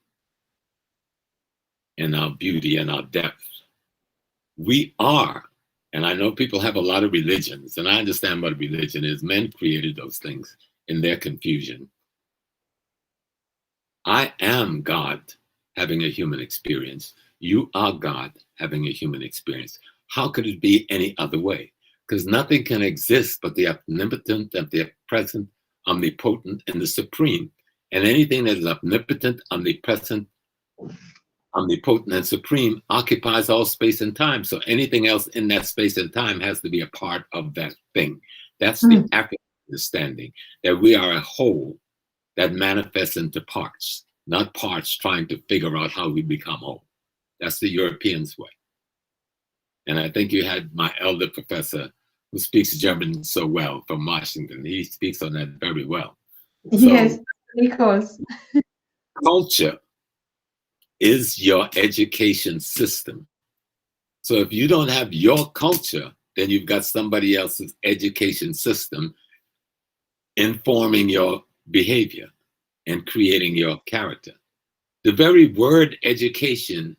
and our beauty and our depth. We are, and I know people have a lot of religions, and I understand what religion is. Men created those things in their confusion. I am God having a human experience. You are God having a human experience. How could it be any other way? Because nothing can exist but the omnipotent, the present, omnipotent, and the supreme. And anything that is omnipotent, omnipresent, omnipotent, and supreme occupies all space and time. So anything else in that space and time has to be a part of that thing. That's the African understanding, that we are a whole that manifests into parts, not parts trying to figure out how we become whole. That's the Europeans' way. And I think you had my elder professor who speaks German so well from Washington. He speaks on that very well. Yes, because culture is your education system. So if you don't have your culture, then you've got somebody else's education system informing your behavior and creating your character. The very word education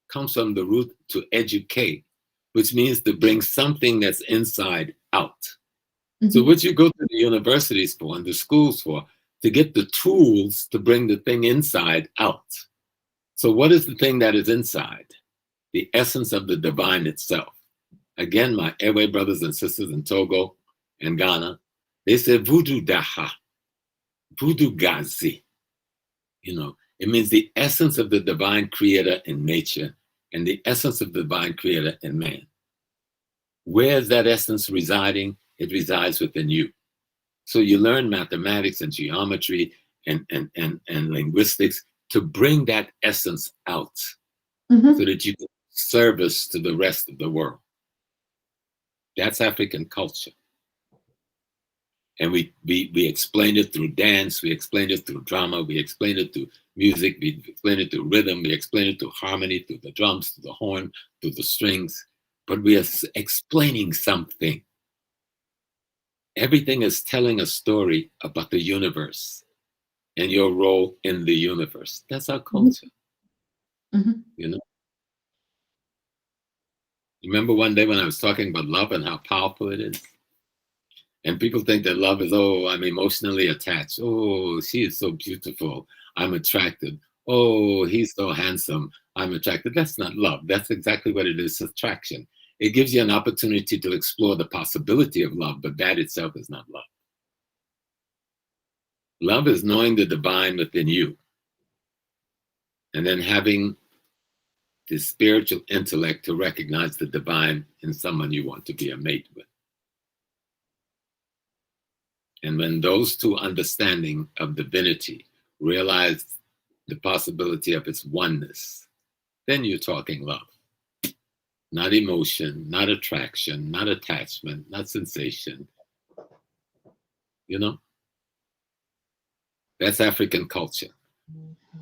comes from the root to educate, which means to bring something that's inside out. So what you go to the universities for and the schools for, to get the tools to bring the thing inside out. So what is the thing that is inside? The essence of the divine itself. Again, my Ewe brothers and sisters in Togo and Ghana, they say voodoo daha, voodoo gazi. You know, it means the essence of the divine creator in nature and the essence of the divine creator in man. Where is that essence residing? It resides within you. So you learn mathematics and geometry and linguistics to bring that essence out so that you can service to the rest of the world. That's African culture. And we explain it through dance, we explain it through drama, we explain it through music, we explain it through rhythm, we explain it through harmony, through the drums, through the horn, through the strings. But we are explaining something. Everything is telling a story about the universe and your role in the universe. That's our culture. You know? You remember one day when I was talking about love and how powerful it is? And people think that love is, oh, I'm emotionally attached. Oh, she is so beautiful. I'm attracted. Oh, he's so handsome. I'm attracted. That's not love. That's exactly what it is, attraction. It gives you an opportunity to explore the possibility of love, but that itself is not love. Love is knowing the divine within you and then having the spiritual intellect to recognize the divine in someone you want to be a mate with. And when those two understanding of divinity realize the possibility of its oneness, then you're talking love. Not emotion, not attraction, not attachment, not sensation. You know? That's African culture.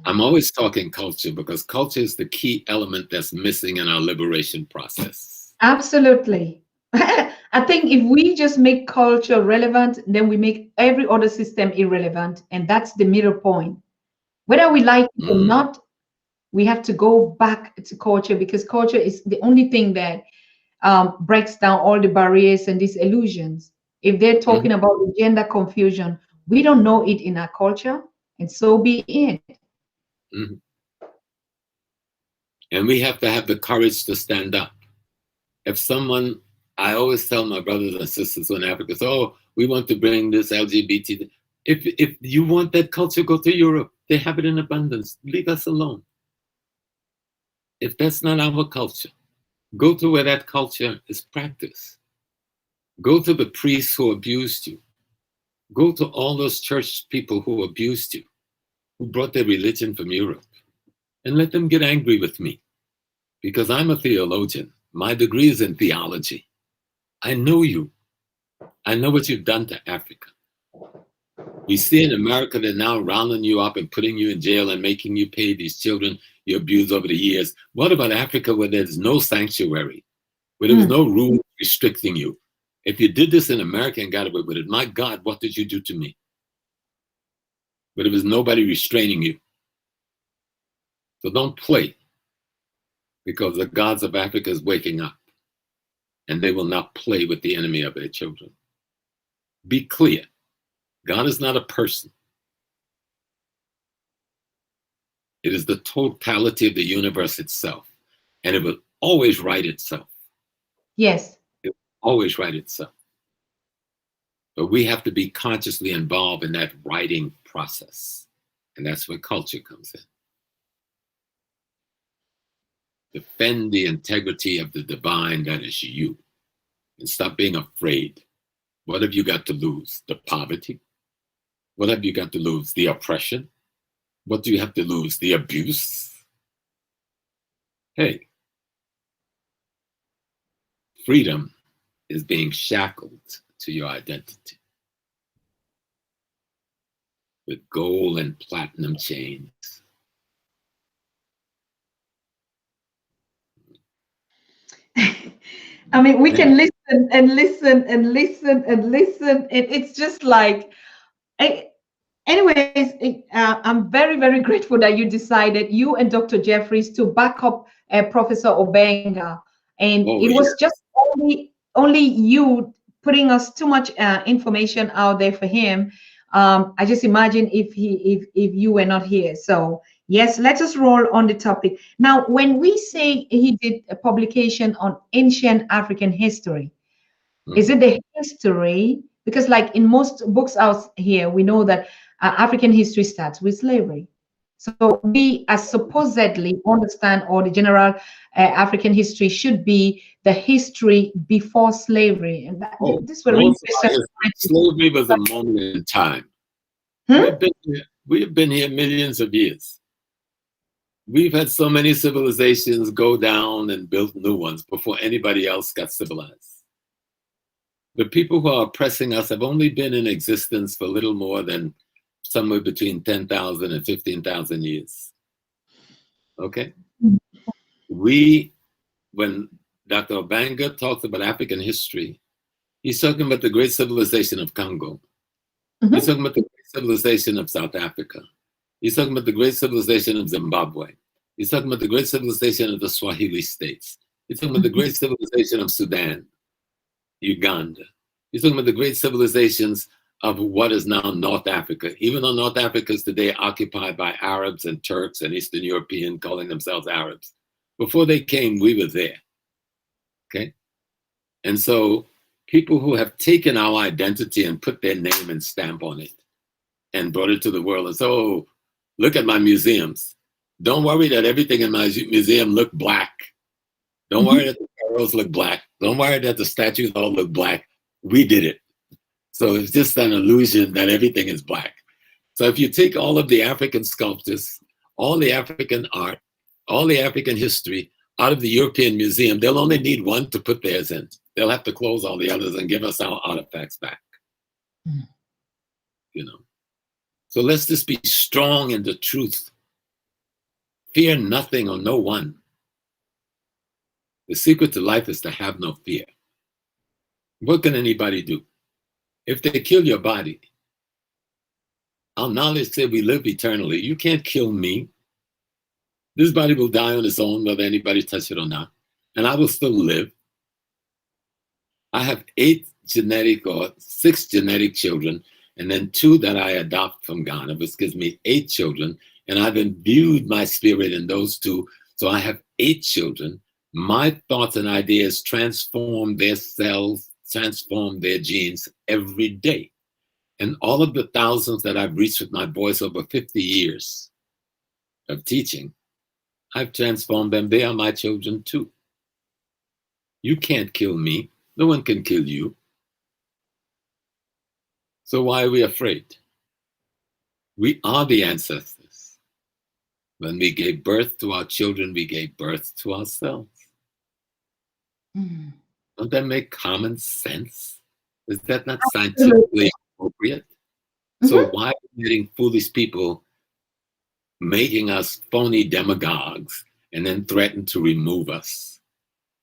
I'm always talking culture because culture is the key element that's missing in our liberation process. Absolutely. I think if we just make culture relevant, then we make every other system irrelevant. And that's the middle point. Whether we like it or not, we have to go back to culture because culture is the only thing that breaks down all the barriers and these illusions. If they're talking about the gender confusion, we don't know it in our culture, and so be it. And we have to have the courage to stand up. If someone, I always tell my brothers and sisters in Africa, oh, we want to bring this LGBT. If you want that culture, go to Europe. They have it in abundance. Leave us alone. If that's not our culture, go to where that culture is practiced. Go to the priests who abused you. Go to all those church people who abused you, who brought their religion from Europe, and let them get angry with me. Because I'm a theologian. My degree is in theology. I know you. I know what you've done to Africa. We see in America they're now rounding you up and putting you in jail and making you pay these children you abused over the years. What about Africa where there's no sanctuary, where there was no rule restricting you? If you did this in America and got away with it, my God, what did you do to me? But there was nobody restraining you. So don't play, because the gods of Africa is waking up, and they will not play with the enemy of their children. Be clear. God is not a person. It is the totality of the universe itself, and it will always right itself. Yes. It will always right itself. But we have to be consciously involved in that writing process, and that's where culture comes in. Defend the integrity of the divine that is you, and stop being afraid. What have you got to lose? The poverty? What have you got to lose? The oppression? What do you have to lose? The abuse? Hey, freedom is being shackled to your identity with gold and platinum chains. I mean, we can listen and listen and listen and listen. It's just like, anyways, I'm very, very grateful that you decided, you and Dr. Jeffries, to back up Professor Obenga. And it was just only you putting us too much information out there for him. I just imagine if you were not here. So yes, let us roll on the topic. Now, when we say he did a publication on ancient African history, is it the history? Because like in most books out here, we know that African history starts with slavery. So we supposedly understand, or the general African history should be the history before slavery. And this will really slavery was a moment in time. We've been here millions of years. We've had so many civilizations go down and built new ones before anybody else got civilized. The people who are oppressing us have only been in existence for little more than somewhere between 10,000 and 15,000 years. Okay? When Dr. Obenga talks about African history, he's talking about the great civilization of Congo. He's talking about the great civilization of South Africa. He's talking about the great civilization of Zimbabwe. He's talking about the great civilization of the Swahili states. He's talking about the great civilization of Sudan, Uganda. He's talking about the great civilizations of what is now North Africa. Even though North Africa is today occupied by Arabs and Turks and Eastern Europeans calling themselves Arabs. Before they came, we were there. Okay? And so people who have taken our identity and put their name and stamp on it and brought it to the world and said, oh, look at my museums. Don't worry that everything in my museum look black. Don't worry that the pharaohs look black. Don't worry that the statues all look black. We did it. So it's just an illusion that everything is black. So if you take all of the African sculptures, all the African art, all the African history out of the European Museum, they'll only need one to put theirs in. They'll have to close all the others and give us our artifacts back. You know. So let's just be strong in the truth. Fear nothing or no one. The secret to life is to have no fear. What can anybody do? If they kill your body, our knowledge said we live eternally. You can't kill me. This body will die on its own, whether anybody touch it or not. And I will still live. I have 6 genetic children, and then 2 that I adopt from Ghana, which gives me 8 children. And I've imbued my spirit in those 2. So I have 8 children. My thoughts and ideas transform their cells, transform their genes every day. And all of the thousands that I've reached with my voice over 50 years of teaching, I've transformed them. They are my children too. You can't kill me. No one can kill you. So why are we afraid? We are the ancestors. When we gave birth to our children, we gave birth to ourselves. Don't that make common sense? Is that not scientifically appropriate? So why are we letting foolish people making us phony demagogues and then threaten to remove us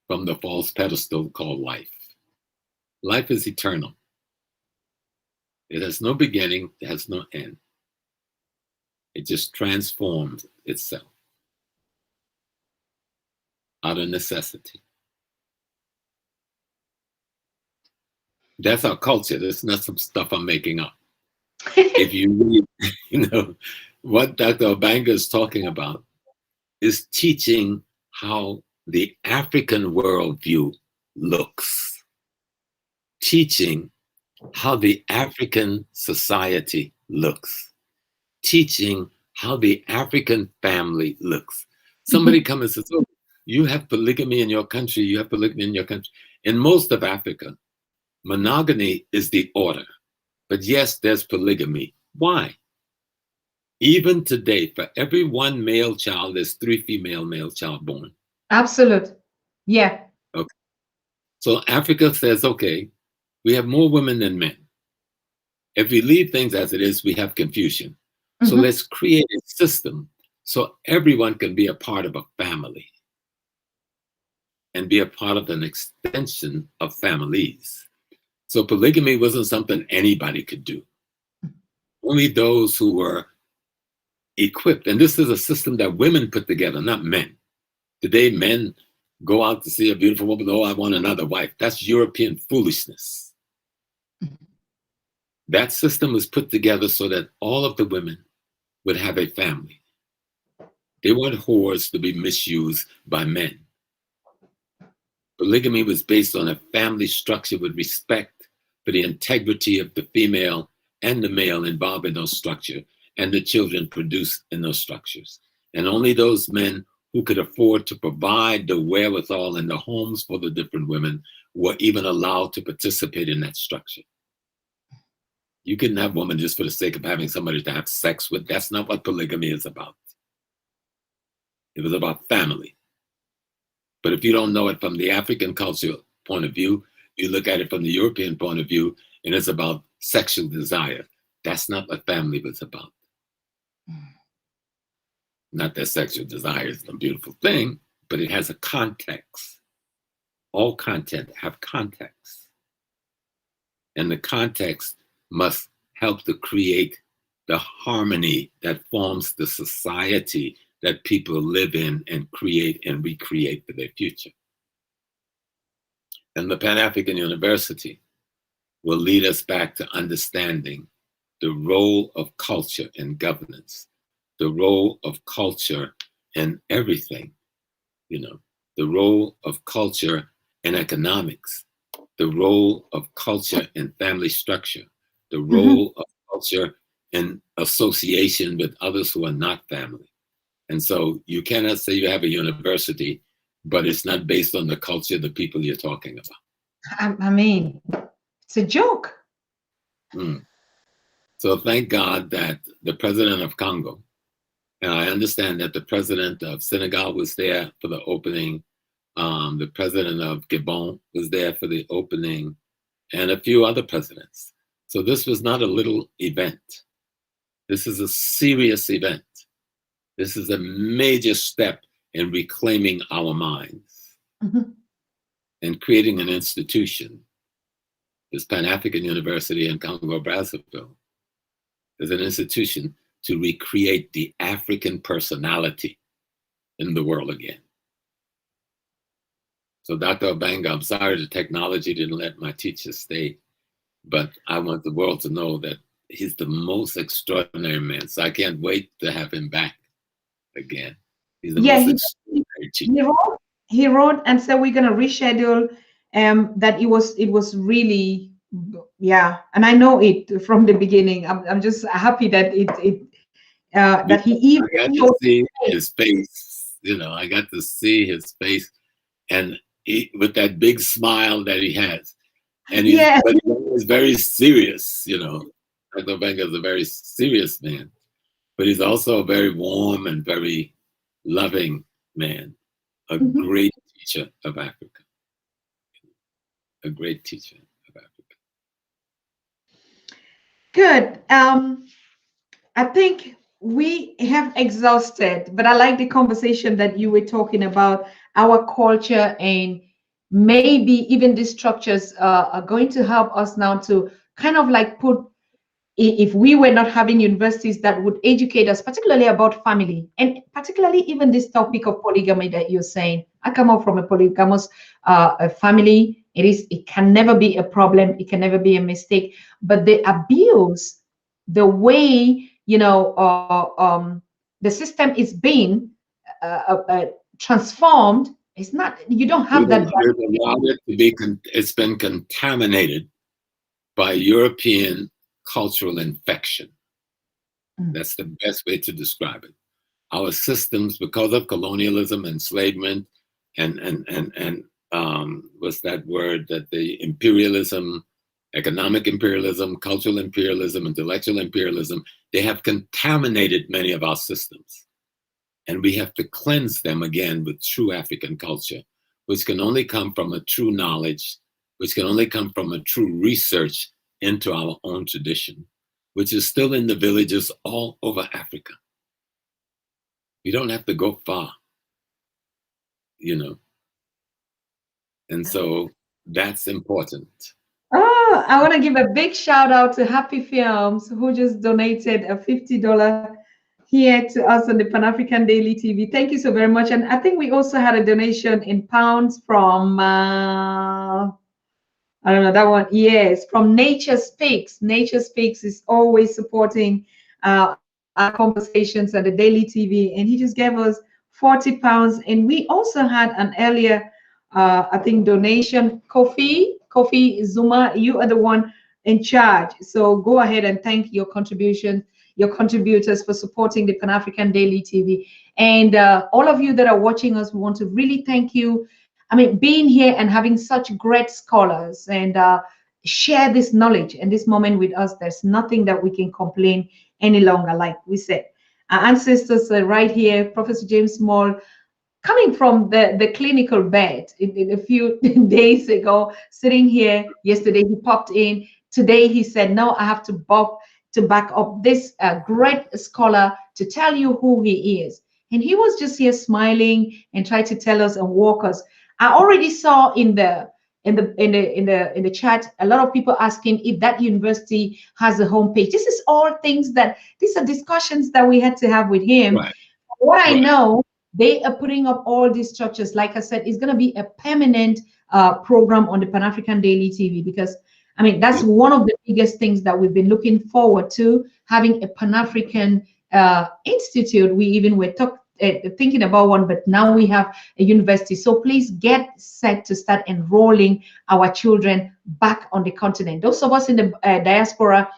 from the false pedestal called life? Life is eternal. It has no beginning, it has no end. It just transforms itself out of necessity. That's our culture. That's not some stuff I'm making up. If you read, you know, what Dr. Obanga is talking about is teaching how the African worldview looks. Teaching how the African society looks. Teaching how the African family looks. Somebody comes and says, oh, you have polygamy in your country, you have polygamy in your country. In most of Africa, monogamy is the order. But yes, there's polygamy. Why? Even today, for every 1 male child, there's 3 female male child born. Absolute. Yeah. Okay. So Africa says, okay, we have more women than men. If we leave things as it is, we have confusion. So let's create a system so everyone can be a part of a family and be a part of an extension of families. So polygamy wasn't something anybody could do. Only those who were equipped. And this is a system that women put together, not men. Today, men go out to see a beautiful woman. Oh, I want another wife. That's European foolishness. That system was put together so that all of the women would have a family. They weren't whores to be misused by men. Polygamy was based on a family structure with respect for the integrity of the female and the male involved in those structures and the children produced in those structures. And only those men who could afford to provide the wherewithal and the homes for the different women were even allowed to participate in that structure. You couldn't have women just for the sake of having somebody to have sex with. That's not what polygamy is about. It was about family. But if you don't know it from the African culture point of view, you look at it from the European point of view, and it's about sexual desire. That's not what family was about. Not that sexual desire is a beautiful thing, but it has a context. All content have context. And the context must help to create the harmony that forms the society that people live in and create and recreate for their future. And the Pan-African University will lead us back to understanding the role of culture in governance, the role of culture in everything, you know, the role of culture in economics, the role of culture in family structure, the role of culture in association with others who are not family. And so you cannot say you have a university, but it's not based on the culture of the people you're talking about. I mean, it's a joke. Mm. So thank God that the president of Congo, and I understand that the president of Senegal was there for the opening, the president of Gabon was there for the opening, and a few other presidents. So this was not a little event. This is a serious event. This is a major step in reclaiming our minds and creating an institution. This Pan-African University in Congo-Brazzaville is an institution to recreate the African personality in the world again. So Dr. Obanga, I'm sorry the technology didn't let my teacher stay, but I want the world to know that he's the most extraordinary man. So I can't wait to have him back again. He's the most extraordinary teacher. He wrote and said we're gonna reschedule. That it was really, yeah, and I know it from the beginning. I'm just happy that that he even I got to see his face. You know, I got to see his face, and with that big smile that he has, and but he's very serious. You know, Dr. Obanga is a very serious man, but he's also a very warm and very loving man, a great teacher of Africa, a great teacher of Africa. Good. I think we have exhausted, but I like the conversation that you were talking about our culture, and maybe even these structures are going to help us now to kind of like put, if we were not having universities that would educate us, particularly about family, and particularly even this topic of polygamy that you're saying. I come up from a polygamous family. It can never be a problem. It can never be a mistake. But the abuse, the way, you know, the system is being transformed. It's not. You don't have that. It's been contaminated by European cultural infection. That's the best way to describe it. Our systems, because of colonialism, enslavement, and what's that word, that the imperialism, economic imperialism, cultural imperialism, intellectual imperialism, they have contaminated many of our systems. And we have to cleanse them again with true African culture, which can only come from a true knowledge, which can only come from a true research into our own tradition, which is still in the villages all over Africa. You don't have to go far, you know. And so that's important. Oh, I want to give a big shout out to Happy Films, who just donated a $50 here to us on the Pan-African Daily TV. Thank you so very much. And I think we also had a donation in pounds from, I don't know that one. Yes, from Nature Speaks. Nature Speaks is always supporting our conversations at the Daily TV. And he just gave us £40. And we also had an earlier, I think, donation. Kofi Zuma, you are the one in charge. So go ahead and thank your contributors for supporting the Pan-African Daily TV. And all of you that are watching us, we want to really thank you. I mean, being here and having such great scholars and share this knowledge and this moment with us, there's nothing that we can complain any longer. Like we said, our ancestors are right here. Professor JamesSmalls, coming from the clinical bed in a few days ago, sitting here. Yesterday he popped in. Today he said, no, I have to back up this great scholar to tell you who he is. And he was just here smiling and trying to tell us and walk us. I already saw in the chat a lot of people asking if that university has a homepage. This is all things that these are discussions that we had to have with him. Right. What I know, they are putting up all these structures. Like I said, it's going to be a permanent program on the Pan-African Daily TV, because I mean, that's one of the biggest things that we've been looking forward to, having a Pan-African institute. We even were thinking about one, but now we have a university. So please get set to start enrolling our children back on the continent. Those of us in the diaspora,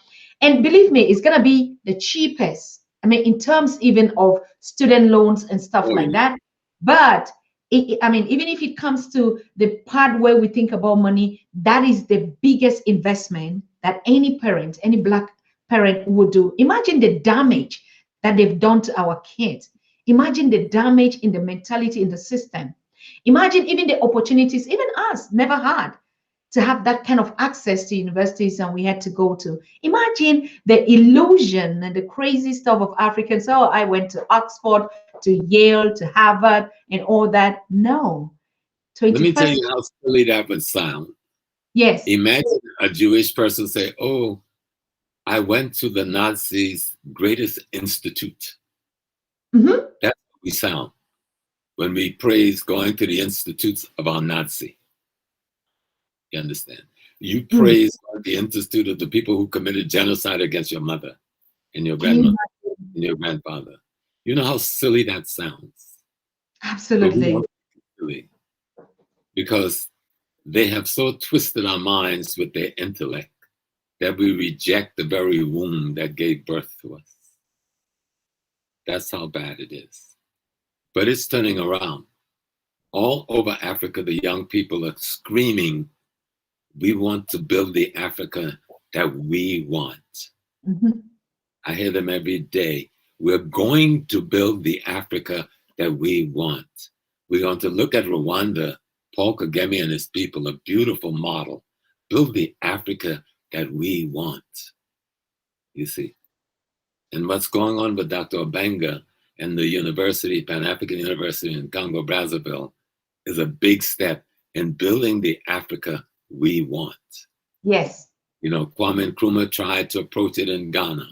And believe me, it's going to be the cheapest. I mean, in terms even of student loans and stuff Oh, like yeah. that. But I mean, even if it comes to the part where we think about money, that is the biggest investment that any parent, any Black parent would do. Imagine the damage that they've done to our kids. Imagine the damage in the mentality in the system. Imagine even the opportunities, even us never had to have that kind of access to universities and we had to go to. Imagine the illusion and the crazy stuff of Africans. Oh, I went to Oxford, to Yale, to Harvard, and all that. No. Let me tell 21st, you how silly that would sound. yes. Imagine a Jewish person say, "Oh, I went to the Nazis' greatest institute." Mhm. That's how we sound when we praise going to the institutes of our Nazi. You understand? You Mm. praise the institute of the people who committed genocide against your mother and your Can you grandmother imagine? and your grandfather. You know how silly that sounds? But we Absolutely. don't think it's silly because they have so twisted our minds with their intellect that we reject the very womb that gave birth to us. That's how bad it is. But it's turning around. All over Africa, the young people are screaming, we want to build the Africa that we want. Mhm. I hear them every day. We're going to build the Africa that we want. We're going to look at Rwanda, Paul Kagame and his people, a beautiful model. Build the Africa that we want, you see. And what's going on with Dr. Obenga and the university, Pan-African University in Congo, Brazzaville, is a big step in building the Africa we want. Yes. You know, Kwame Nkrumah tried to approach it in Ghana.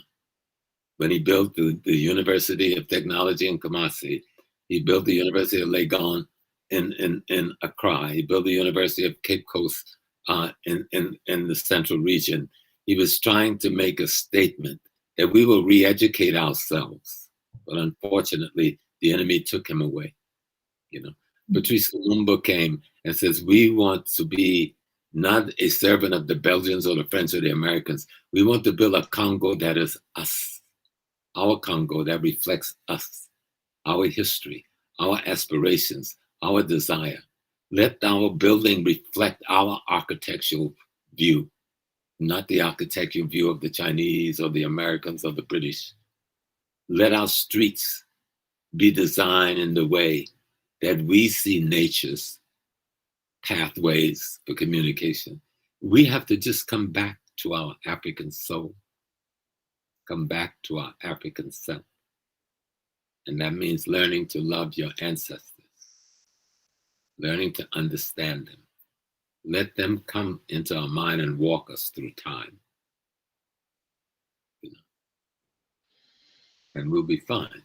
When he built the University of Technology in Kumasi, he built the University of Legon in Accra, he built the University of Cape Coast in the central region. He was trying to make a statement that we will re-educate ourselves. But unfortunately, the enemy took him away. You know, Patrice Lumumba came and says, we want to be not a servant of the Belgians or the French or the Americans. We want to build a Congo that is us, our Congo that reflects us, our history, our aspirations, our desire. Let our building reflect our architectural view, not the architectural view of the Chinese or the Americans or the British. Let our streets be designed in the way that we see nature's pathways for communication. We have to just come back to our African soul, come back to our African self. And that means learning to love your ancestors, learning to understand them. Let them come into our mind and walk us through time. You know, and we'll be fine.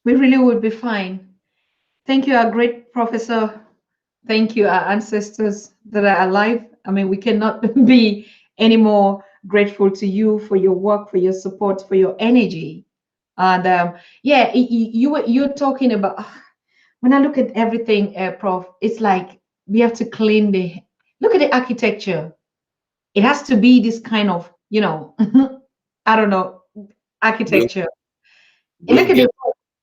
We really would be fine. Thank you, our great professor. Thank you, our ancestors that are alive. I mean, we cannot be any more grateful to you for your work, for your support, for your energy. And yeah, you're talking about. When I look at everything, Prof, it's like we have to clean the. Look at the architecture. It has to be this kind of, I don't know, We'll, architecture. And we'll look at get it.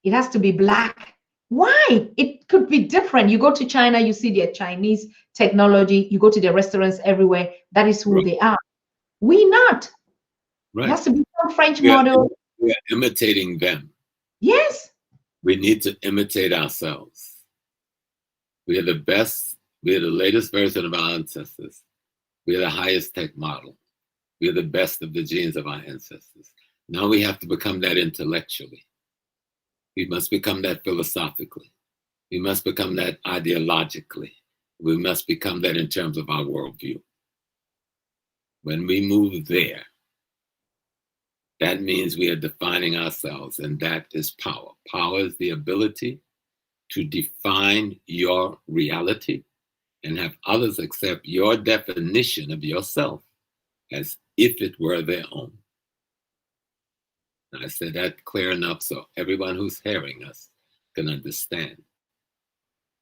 It has to be black. Why? It could be different. You go to China, you see their Chinese technology. You go to the restaurants everywhere. That is who they are. We not. It right. has to be some French We are, model. we are imitating them. Yes. We need to imitate ourselves. We are the best, we are the latest version of our ancestors. We are the highest tech model. We are the best of the genes of our ancestors. Now we have to become that intellectually. We must become that philosophically. We must become that ideologically. We must become that in terms of our worldview. When we move there, that means we are defining ourselves, and that is power. Power is the ability to define your reality and have others accept your definition of yourself as if it were their own. And I said that clear enough so everyone who's hearing us can understand.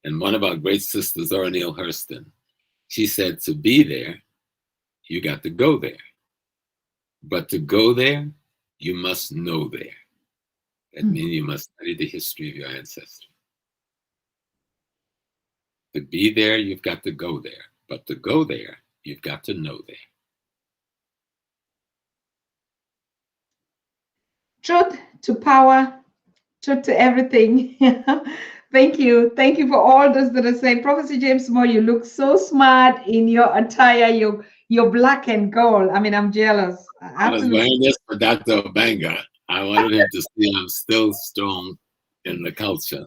And one of our great sisters, Zora Neale Hurston, she said, to be there, you got to go there. But to go there, you must know there. That means you must study the history of your ancestry. To be there, you've got to go there. But to go there, you've got to know there. Truth to power, truth to everything. Thank you. Thank you for all those that are saying. Professor JamesSmalls, you look so smart in your attire, your black and gold. I mean, I'm jealous. I was wearing this for Dr. Obanga. I wanted him to see I'm still strong in the culture.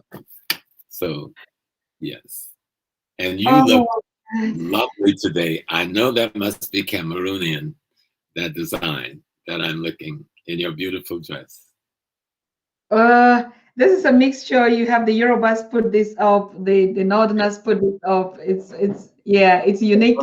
So, yes. And you look lovely today. I know that must be Cameroonian, that design that I'm looking in your beautiful dress. This is a mixture. You have the Yorubas put this up, the Northerners put this up. It's unique.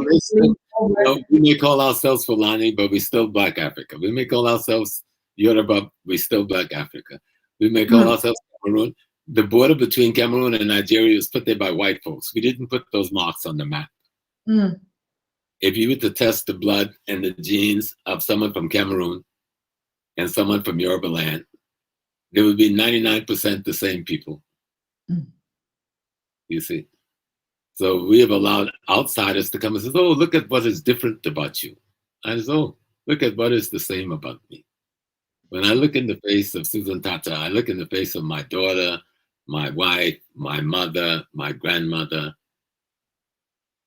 Well, we may call ourselves Fulani, but we still Black Africa. We may call ourselves Yoruba, we still Black Africa. We may call ourselves Cameroon. The border between Cameroon and Nigeria was put there by white folks. We didn't put those marks on the map. If you were to test the blood and the genes of someone from Cameroon and someone from Yoruba land, there would be 99% the same people. You see? So we have allowed outsiders to come and say, oh, look at what is different about you. I say, oh, look at what is the same about me. When I look in the face of Susan Tata, I look in the face of my daughter, my wife, my mother, my grandmother.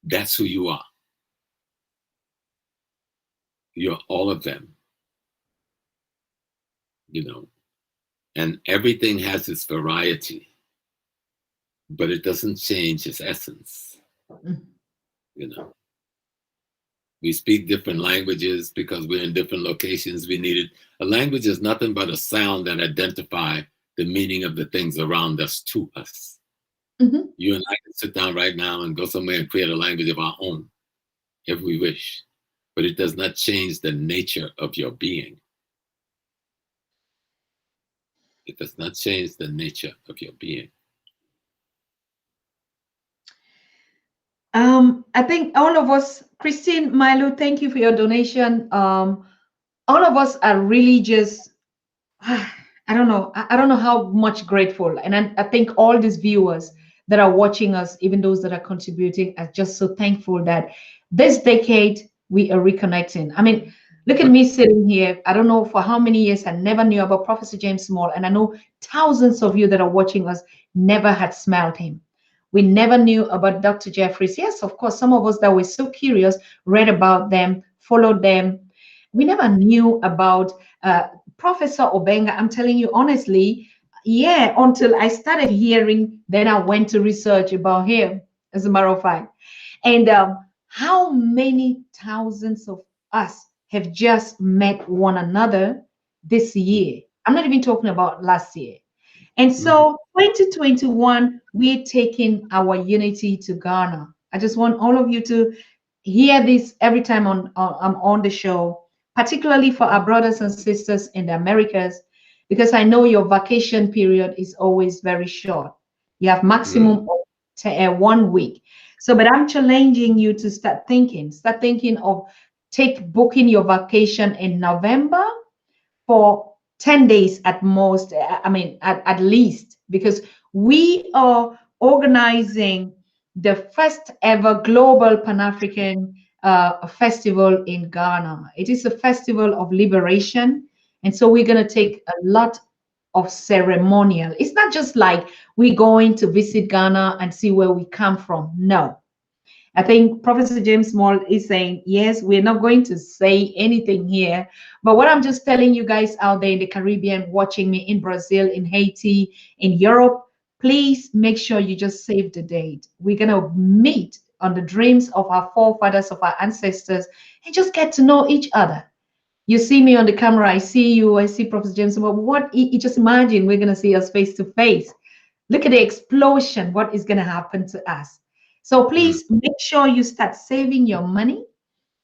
That's who you are. You're all of them. You know, and everything has its variety, but it doesn't change its essence. You know, we speak different languages because we're in different locations. We needed a language is nothing but a sound that identify the meaning of the things around us to us. You and I can sit down right now and go somewhere and create a language of our own if we wish, but it does not change the nature of your being. It does not change the nature of your being. I think all of us, Christine, Milo, thank you for your donation. All of us are really just, I don't know. I don't know how much grateful. And I think all these viewers that are watching us, even those that are contributing, are just so thankful that this decade we are reconnecting. I mean, look at me sitting here. I don't know for how many years I never knew about Professor JamesSmalls. And I know thousands of you that are watching us never had smelled him. We never knew about Dr. Jeffries. Yes, of course, some of us that were so curious read about them, followed them. We never knew about Professor Obanga. I'm telling you honestly, yeah, until I started hearing, then I went to research about him, as a matter of fact. And how many thousands of us have just met one another this year? I'm not even talking about last year. And so 2021, we're taking our unity to Ghana. I just want all of you to hear this every time I'm on the show, particularly for our brothers and sisters in the Americas, because I know your vacation period is always very short. You have maximum of 1 week. So, but I'm challenging you to start thinking of booking your vacation in November for 10 days at most, I mean, at least, because we are organizing the first ever global Pan-African festival in Ghana. It is a festival of liberation. And so we're going to take a lot of ceremonial. It's not just like we're going to visit Ghana and see where we come from. No. I think Professor JamesSmalls is saying, yes, we're not going to say anything here. But what I'm just telling you guys out there in the Caribbean, watching me in Brazil, in Haiti, in Europe, please make sure you just save the date. We're going to meet on the dreams of our forefathers, of our ancestors, and just get to know each other. You see me on the camera, I see you, I see Professor JamesSmalls. You just imagine we're going to see us face to face. Look at the explosion, what is going to happen to us. So please make sure you start saving your money.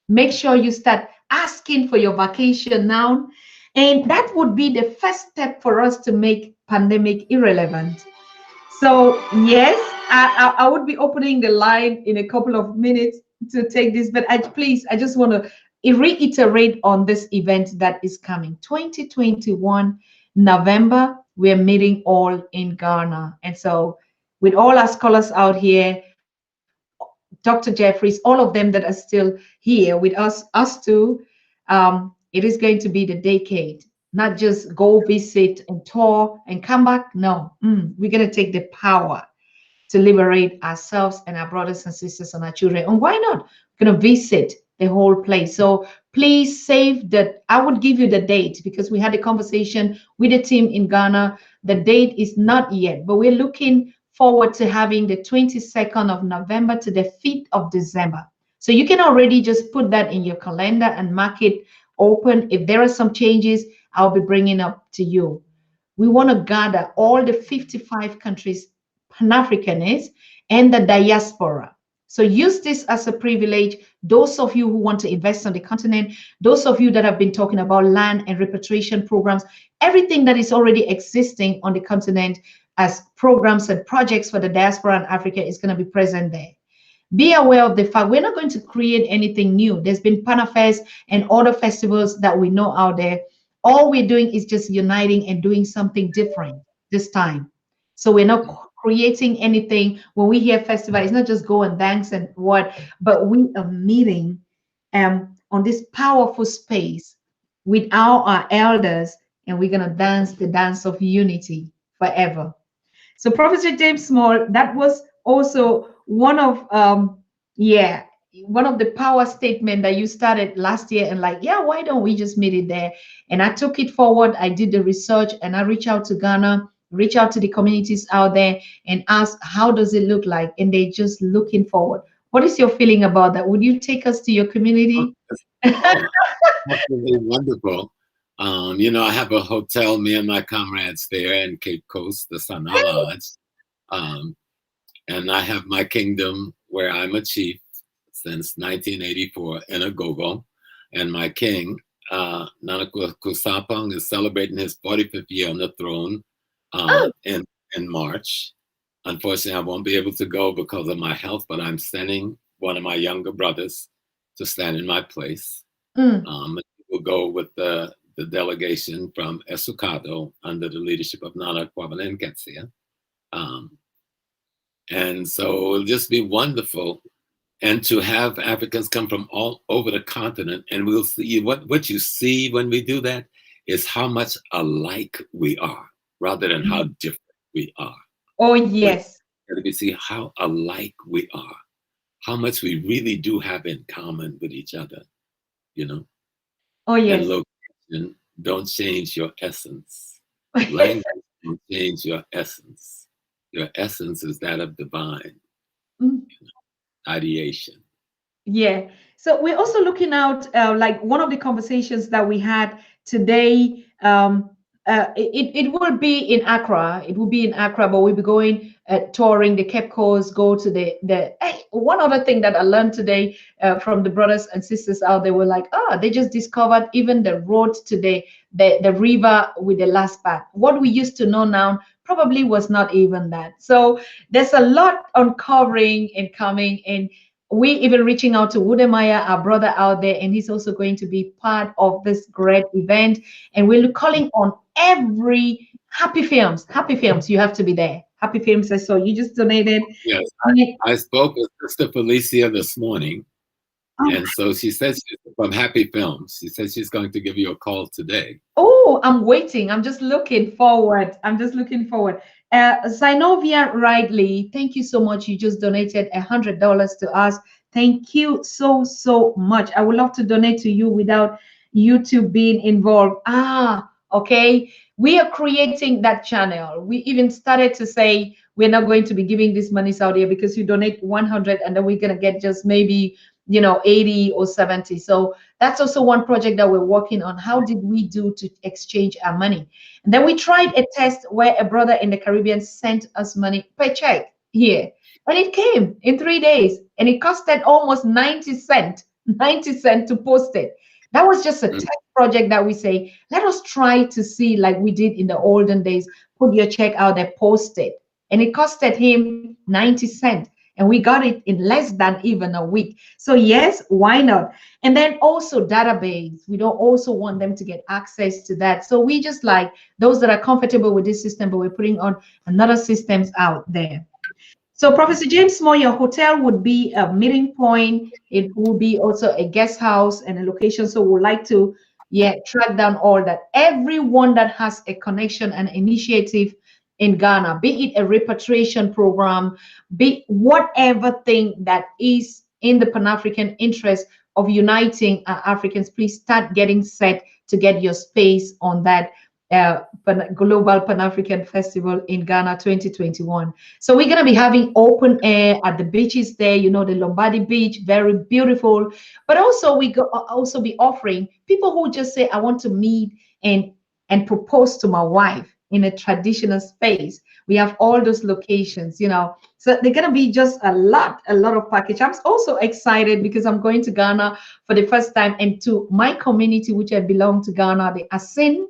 Make sure you start asking for your vacation now. And that would be the first step for us to make pandemic irrelevant. So yes, I would be opening the line in a couple of minutes to take this, but I just want to reiterate on this event that is coming 2021 November. We're meeting all in Ghana. And so, with all our scholars out here, Dr. Jeffries, all of them that are still here with us too, it is going to be the decade. Not just go visit and tour and come back. No, we're going to take the power to liberate ourselves and our brothers and sisters and our children. And why not? We're going to visit the whole place. So please save that. I would give you the date because we had a conversation with the team in Ghana. The date is not yet, but we're looking forward to having the 22nd of November to the 5th of December. So you can already just put that in your calendar and mark it open. If there are some changes, I'll be bringing up to you. We want to gather all the 55 countries Pan-Africanists and the diaspora. So use this as a privilege. Those of you who want to invest on the continent, those of you that have been talking about land and repatriation programs, everything that is already existing on the continent as programs and projects for the diaspora and Africa is going to be present there. Be aware of the fact we're not going to create anything new. There's been Panafest and other festivals that we know out there. All we're doing is just uniting and doing something different this time. So we're not creating anything. When we hear festival, it's not just go and dance and what, but we are meeting on this powerful space with our elders, and we're gonna dance the dance of unity forever. So Professor James Small, that was also one of yeah, one of the power statement that you started last year, and like, yeah, why don't we just meet it there? And I took it forward. I did the research and I reached out to Ghana, reach out to the communities out there and ask, how does it look like? And they're just looking forward. What is your feeling about that? Would you take us to your community? Absolutely wonderful. You know, I have a hotel, me and my comrades there in Cape Coast, the Sana Lodge. And I have my kingdom where I'm a chief since 1984 in Agogo. And my king, Nana Kusapang, is celebrating his 45th year on the throne in March. Unfortunately, I won't be able to go because of my health, but I'm sending one of my younger brothers to stand in my place. We'll go with the delegation from Esukado under the leadership of Nana Kwabalen Ketsia. And so it'll just be wonderful. And to have Africans come from all over the continent, and we'll see what you see when we do that is how much alike we are rather than how different we are. Oh, yes. But we see how alike we are, how much we really do have in common with each other, you know? Oh, yes. And location don't change your essence. Language don't change your essence. Your essence is that of divine ideation. Yeah. So we're also looking out, like one of the conversations that we had today. It will be in Accra. It will be in Accra, but we'll be going touring the Cape Coast. Go to the. One other thing that I learned today from the brothers and sisters out there were like, they just discovered even the road to the river with the last part. What we used to know now probably was not even that. So there's a lot uncovering and coming, and we even reaching out to Wudemaya, our brother out there, and he's also going to be part of this great event. And we're calling on every Happy Films. Happy Films, you have to be there. Happy Films, I saw you just donated. Yes, I spoke with Sister Felicia this morning. And so she said she's from Happy Films. She said she's going to give you a call today. Oh, I'm waiting. I'm just looking forward. Zinovia Ridley, thank you so much. You just donated $100 to us. Thank you so much. I would love to donate to you without YouTube being involved. Okay. We are creating that channel. We even started to say we're not going to be giving this money out here because you donate 100 and then we're going to get just maybe 80 or 70. So that's also one project that we're working on. How did we do to exchange our money? And then we tried a test where a brother in the Caribbean sent us money per check here. And it came in 3 days and it costed almost 90 cents to post it. That was just a test project that we say, let us try to see like we did in the olden days, put your check out there, post it. And it costed him 90 cents. and we got it in less than even a week. So yes, why not? And then also database. We don't also want them to get access to that. So we just like those that are comfortable with this system, but we're putting on another systems out there. So Professor James Small, your hotel would be a meeting point. It will be also a guest house and a location. So we'd like to, yeah, track down all that. Everyone that has a connection and initiative in Ghana, be it a repatriation program, be whatever thing that is in the Pan-African interest of uniting Africans, please start getting set to get your space on that Global Pan-African Festival in Ghana 2021. So we're going to be having open air at the beaches there, you know, the Lombardy Beach, very beautiful. But also we go also be offering people who just say, I want to meet and propose to my wife in a traditional space. We have all those locations, you know. So they're going to be just a lot of package. I'm also excited because I'm going to Ghana for the first time, and to my community, which I belong to Ghana, the Asin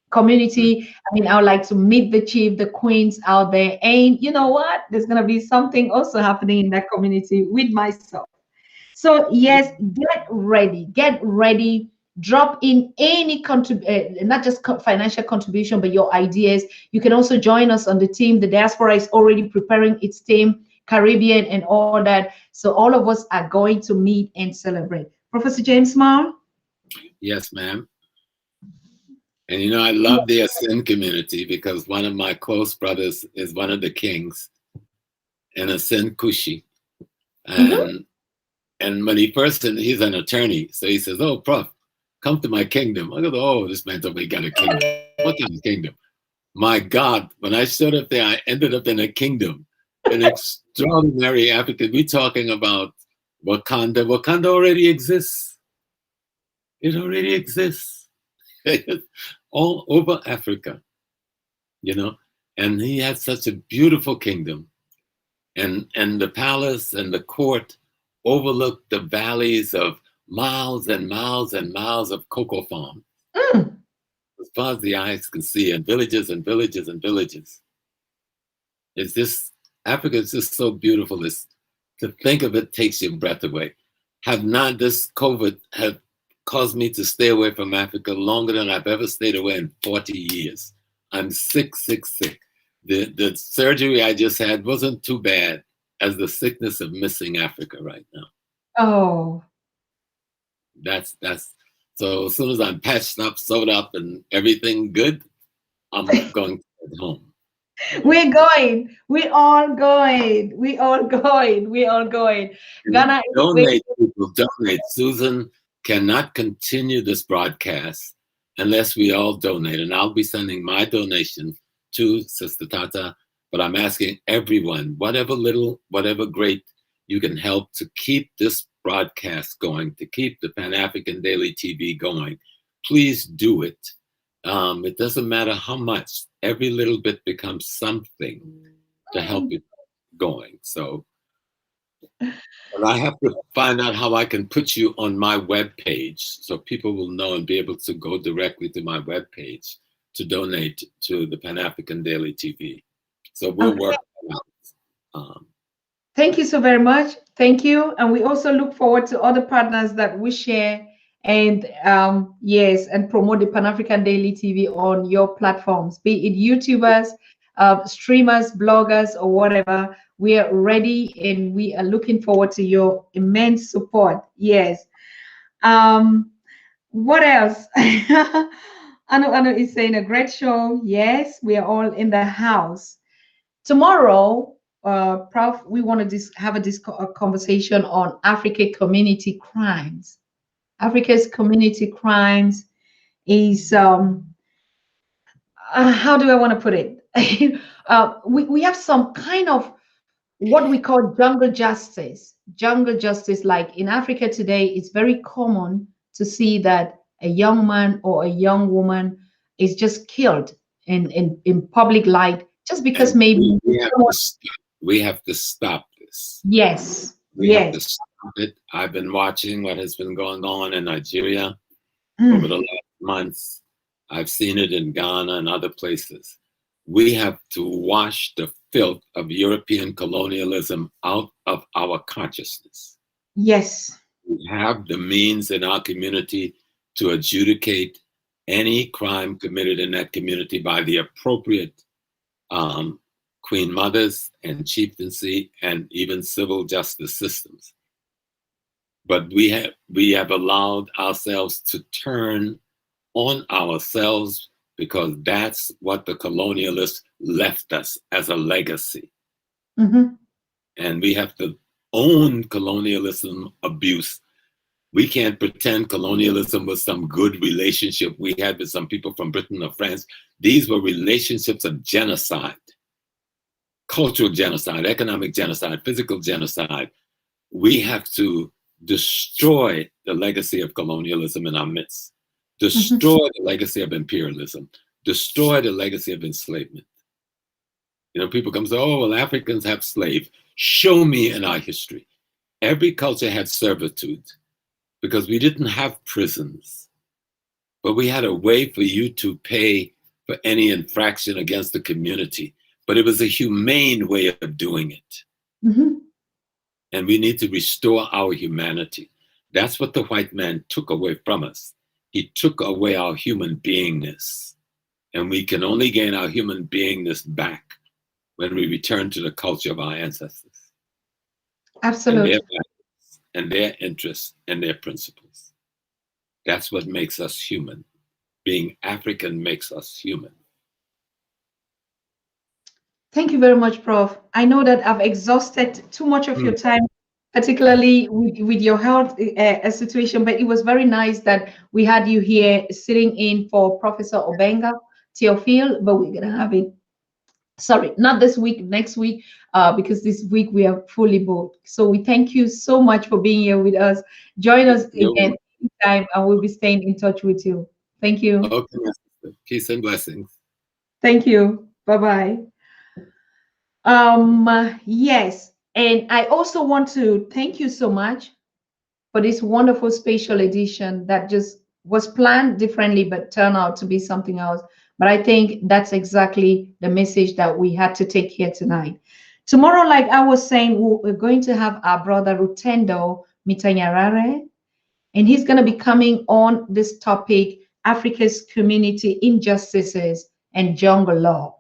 community. I mean, I would like to meet the chief, the queens out there. And you know what? There's going to be something also happening in that community with myself. So yes, get ready, drop in any not just financial contribution, but your ideas. You can also join us on the team. The diaspora is already preparing its team, Caribbean and all that. So all of us are going to meet and celebrate. Professor James Small? Yes, ma'am. And you know, I love the Asin community because one of my close brothers is one of the kings in Asin Kushi. And and when he first, he's an attorney, so he says, "Oh, Prof, come to my kingdom." I go, "Oh, this man told me he got a kingdom. What kind of kingdom?" My God, when I showed up there, I ended up in a kingdom, an extraordinary African. We're talking about Wakanda. Wakanda already exists. It already exists. All over Africa, you know, and he had such a beautiful kingdom, and the palace and the court overlooked the valleys of miles and miles and miles of cocoa farms, as far as the eyes can see, and villages and villages and villages. It's just, Africa is just so beautiful. It's, to think of it takes your breath away. Have not this COVID have caused me to stay away from Africa longer than I've ever stayed away in 40 years. I'm sick. The surgery I just had wasn't too bad as the sickness of missing Africa right now. Oh. That's so as soon as I'm patched up, sewed up, and everything good, I'm going to head home. We're going. We all going. We all going. We all going. Ghana is donate, people, donate. Susan cannot continue this broadcast unless we all donate. And I'll be sending my donation to Sister Tata, but I'm asking everyone, whatever little, whatever great you can help to keep this broadcast going, to keep the Pan-African Daily TV going, please do it. It doesn't matter how much, every little bit becomes something to help it going. So, but I have to find out how I can put you on my webpage so people will know and be able to go directly to my webpage to donate to the Pan-African Daily TV. So we'll work that out. Thank you so very much. Thank you. And we also look forward to other partners that we share and yes, and promote the Pan-African Daily TV on your platforms, be it YouTubers, streamers, bloggers, or whatever. We are ready and we are looking forward to your immense support. Yes. What else? Anu is saying a great show. Yes, we are all in the house. Tomorrow, Prof, we want to have a conversation on African community crimes. Africa's community crimes is, how do I want to put it? We have some kind of what we call jungle justice. Jungle justice, like in Africa today, it's very common to see that a young man or a young woman is just killed in public light just because and maybe we have to stop this. Yes. We have to stop it. I've been watching what has been going on in Nigeria over the last months. I've seen it in Ghana and other places. We have to wash the filth of European colonialism out of our consciousness. Yes. We have the means in our community to adjudicate any crime committed in that community by the appropriate queen mothers and chieftaincy and even civil justice systems. But we have allowed ourselves to turn on ourselves because that's what the colonialists left us as a legacy. Mm-hmm. And we have to own colonialism abuse. We can't pretend colonialism was some good relationship we had with some people from Britain or France. These were relationships of genocide, cultural genocide, economic genocide, physical genocide. We have to destroy the legacy of colonialism in our midst, destroy the legacy of imperialism, destroy the legacy of enslavement. You know, people come and say, oh, well, Africans have slaves. Show me in our history. Every culture had servitude because we didn't have prisons, but we had a way for you to pay for any infraction against the community. But it was a humane way of doing it. Mm-hmm. And we need to restore our humanity. That's what the white man took away from us. He took away our human beingness. And we can only gain our human beingness back when we return to the culture of our ancestors. Absolutely. And their values and their interests and their principles. That's what makes us human. Being African makes us human. Thank you very much, Prof. I know that I've exhausted too much of your time, particularly with your health situation, but it was very nice that we had you here sitting in for Professor Obenga Theophile, but we're going to have it, sorry, not this week, next week, because this week we are fully booked. So we thank you so much for being here with us. Join us again anytime, and we'll be staying in touch with you. Thank you. Okay, peace and blessings. Thank you. Bye-bye. Yes, and I also want to thank you so much for this wonderful special edition that just was planned differently but turned out to be something else. But I think that's exactly the message that we had to take here tonight. Tomorrow, like I was saying, we're going to have our brother Rutendo Mitanyarare, and he's going to be coming on this topic, Africa's community injustices and jungle law.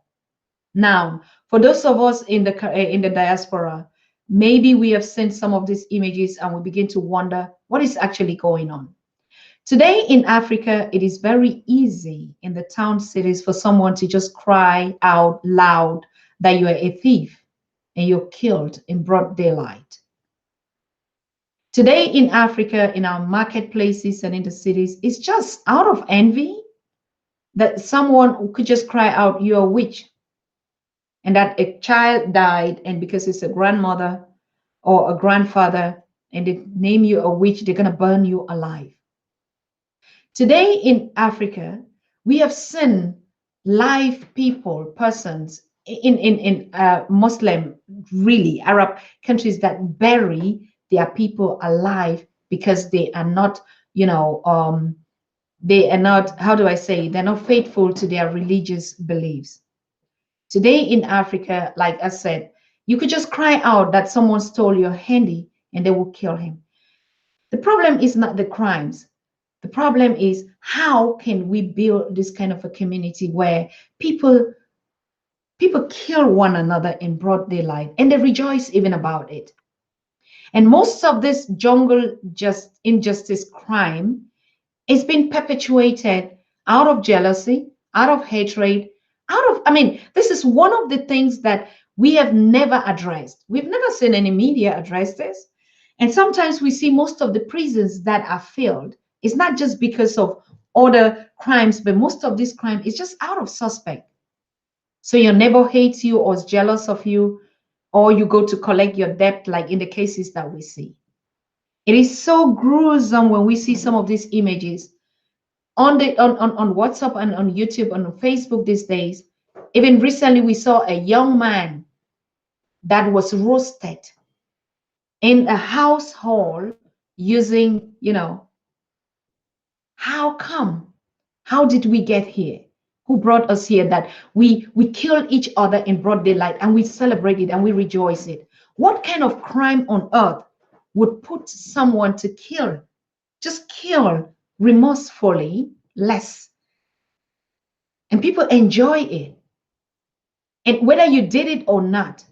Now, for those of us in the diaspora, maybe we have seen some of these images and we begin to wonder what is actually going on. Today in Africa, it is very easy in the town cities for someone to just cry out loud that you are a thief and you're killed in broad daylight. Today in Africa, in our marketplaces and in the cities, it's just out of envy that someone could just cry out, you're a witch, and that a child died, and because it's a grandmother or a grandfather and they name you a witch, they're going to burn you alive. Today in Africa, we have seen live people, persons in Muslim, really Arab countries that bury their people alive because they are not, they are not, how do I say, they're not faithful to their religious beliefs. Today in Africa, like I said, you could just cry out that someone stole your handy and they will kill him. The problem is not the crimes. The problem is how can we build this kind of a community where people kill one another in broad daylight and they rejoice even about it. And most of this jungle injustice crime is being perpetuated out of jealousy, out of hatred, this is one of the things that we have never addressed. We've never seen any media address this. And sometimes we see most of the prisons that are filled. It's not just because of other crimes, but most of this crime is just out of suspect. So your neighbor hates you or is jealous of you, or you go to collect your debt, like in the cases that we see. It is so gruesome when we see some of these images on WhatsApp and on YouTube and on Facebook these days. Even recently, we saw a young man that was roasted in a household using, how come? How did we get here? who brought us here, that we kill each other in broad daylight and we celebrate it and we rejoice it. What kind of crime on earth would put someone to kill, just kill remorsefully, less? And people enjoy it. And whether you did it or not.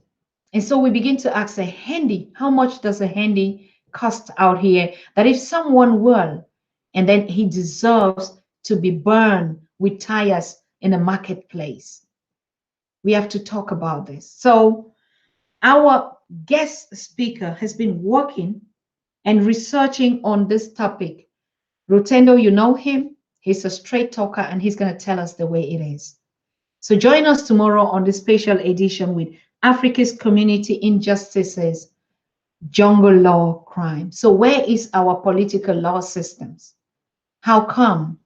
And so we begin to ask a handy, how much does a handy cost out here? That if someone will, and then he deserves to be burned with tires in a marketplace. We have to talk about this. So our guest speaker has been working and researching on this topic. Rotendo, you know him. He's a straight talker and he's going to tell us the way it is. So join us tomorrow on this special edition with Africa's Community Injustices, Jungle Law Crime. So where is our political law systems? How come?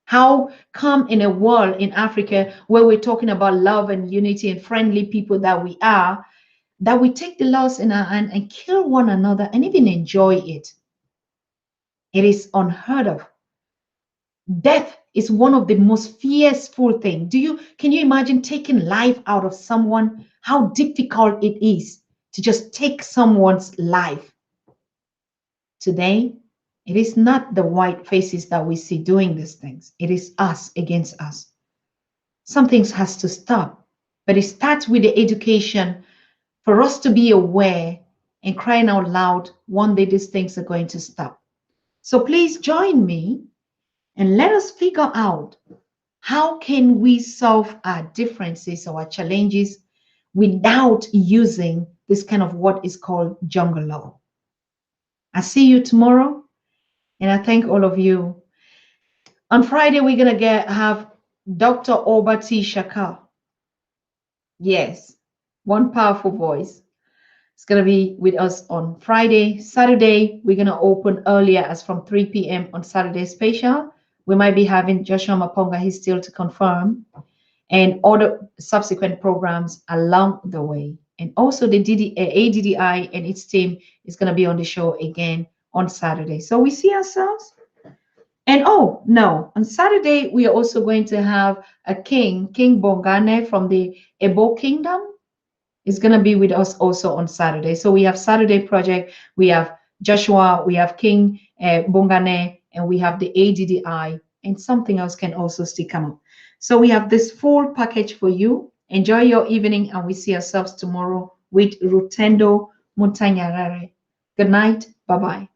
How come in a world in Africa where we're talking about love and unity and friendly people that we are, that we take the laws in our hand and kill one another and even enjoy it? It is unheard of. Death is one of the most fearful things. Can you imagine taking life out of someone? How difficult it is to just take someone's life. Today, it is not the white faces that we see doing these things. It is us against us. Something has to stop. But it starts with the education for us to be aware and crying out loud, one day these things are going to stop. So please join me and let us figure out, how can we solve our differences or our challenges without using this kind of what is called jungle law? I see you tomorrow, and I thank all of you. On Friday, we're going to have Dr. Obati Shaka. Yes, one powerful voice. It's going to be with us on Friday. Saturday, we're going to open earlier, as from 3 p.m. on Saturday special. We might be having Joshua Maponga, he's still to confirm, and other subsequent programs along the way. And also the ADDI and its team is going to be on the show again on Saturday. So we see ourselves. And oh, no, on Saturday, we are also going to have a King Bongane from the Ebo Kingdom. Is going to be with us also on Saturday. So we have Saturday Project, we have Joshua, we have King Bongane, and we have the ADDI, and something else can also still come up. So we have this full package for you. Enjoy your evening, and we see ourselves tomorrow with Rutendo Muntanyarare. Good night. Bye-bye.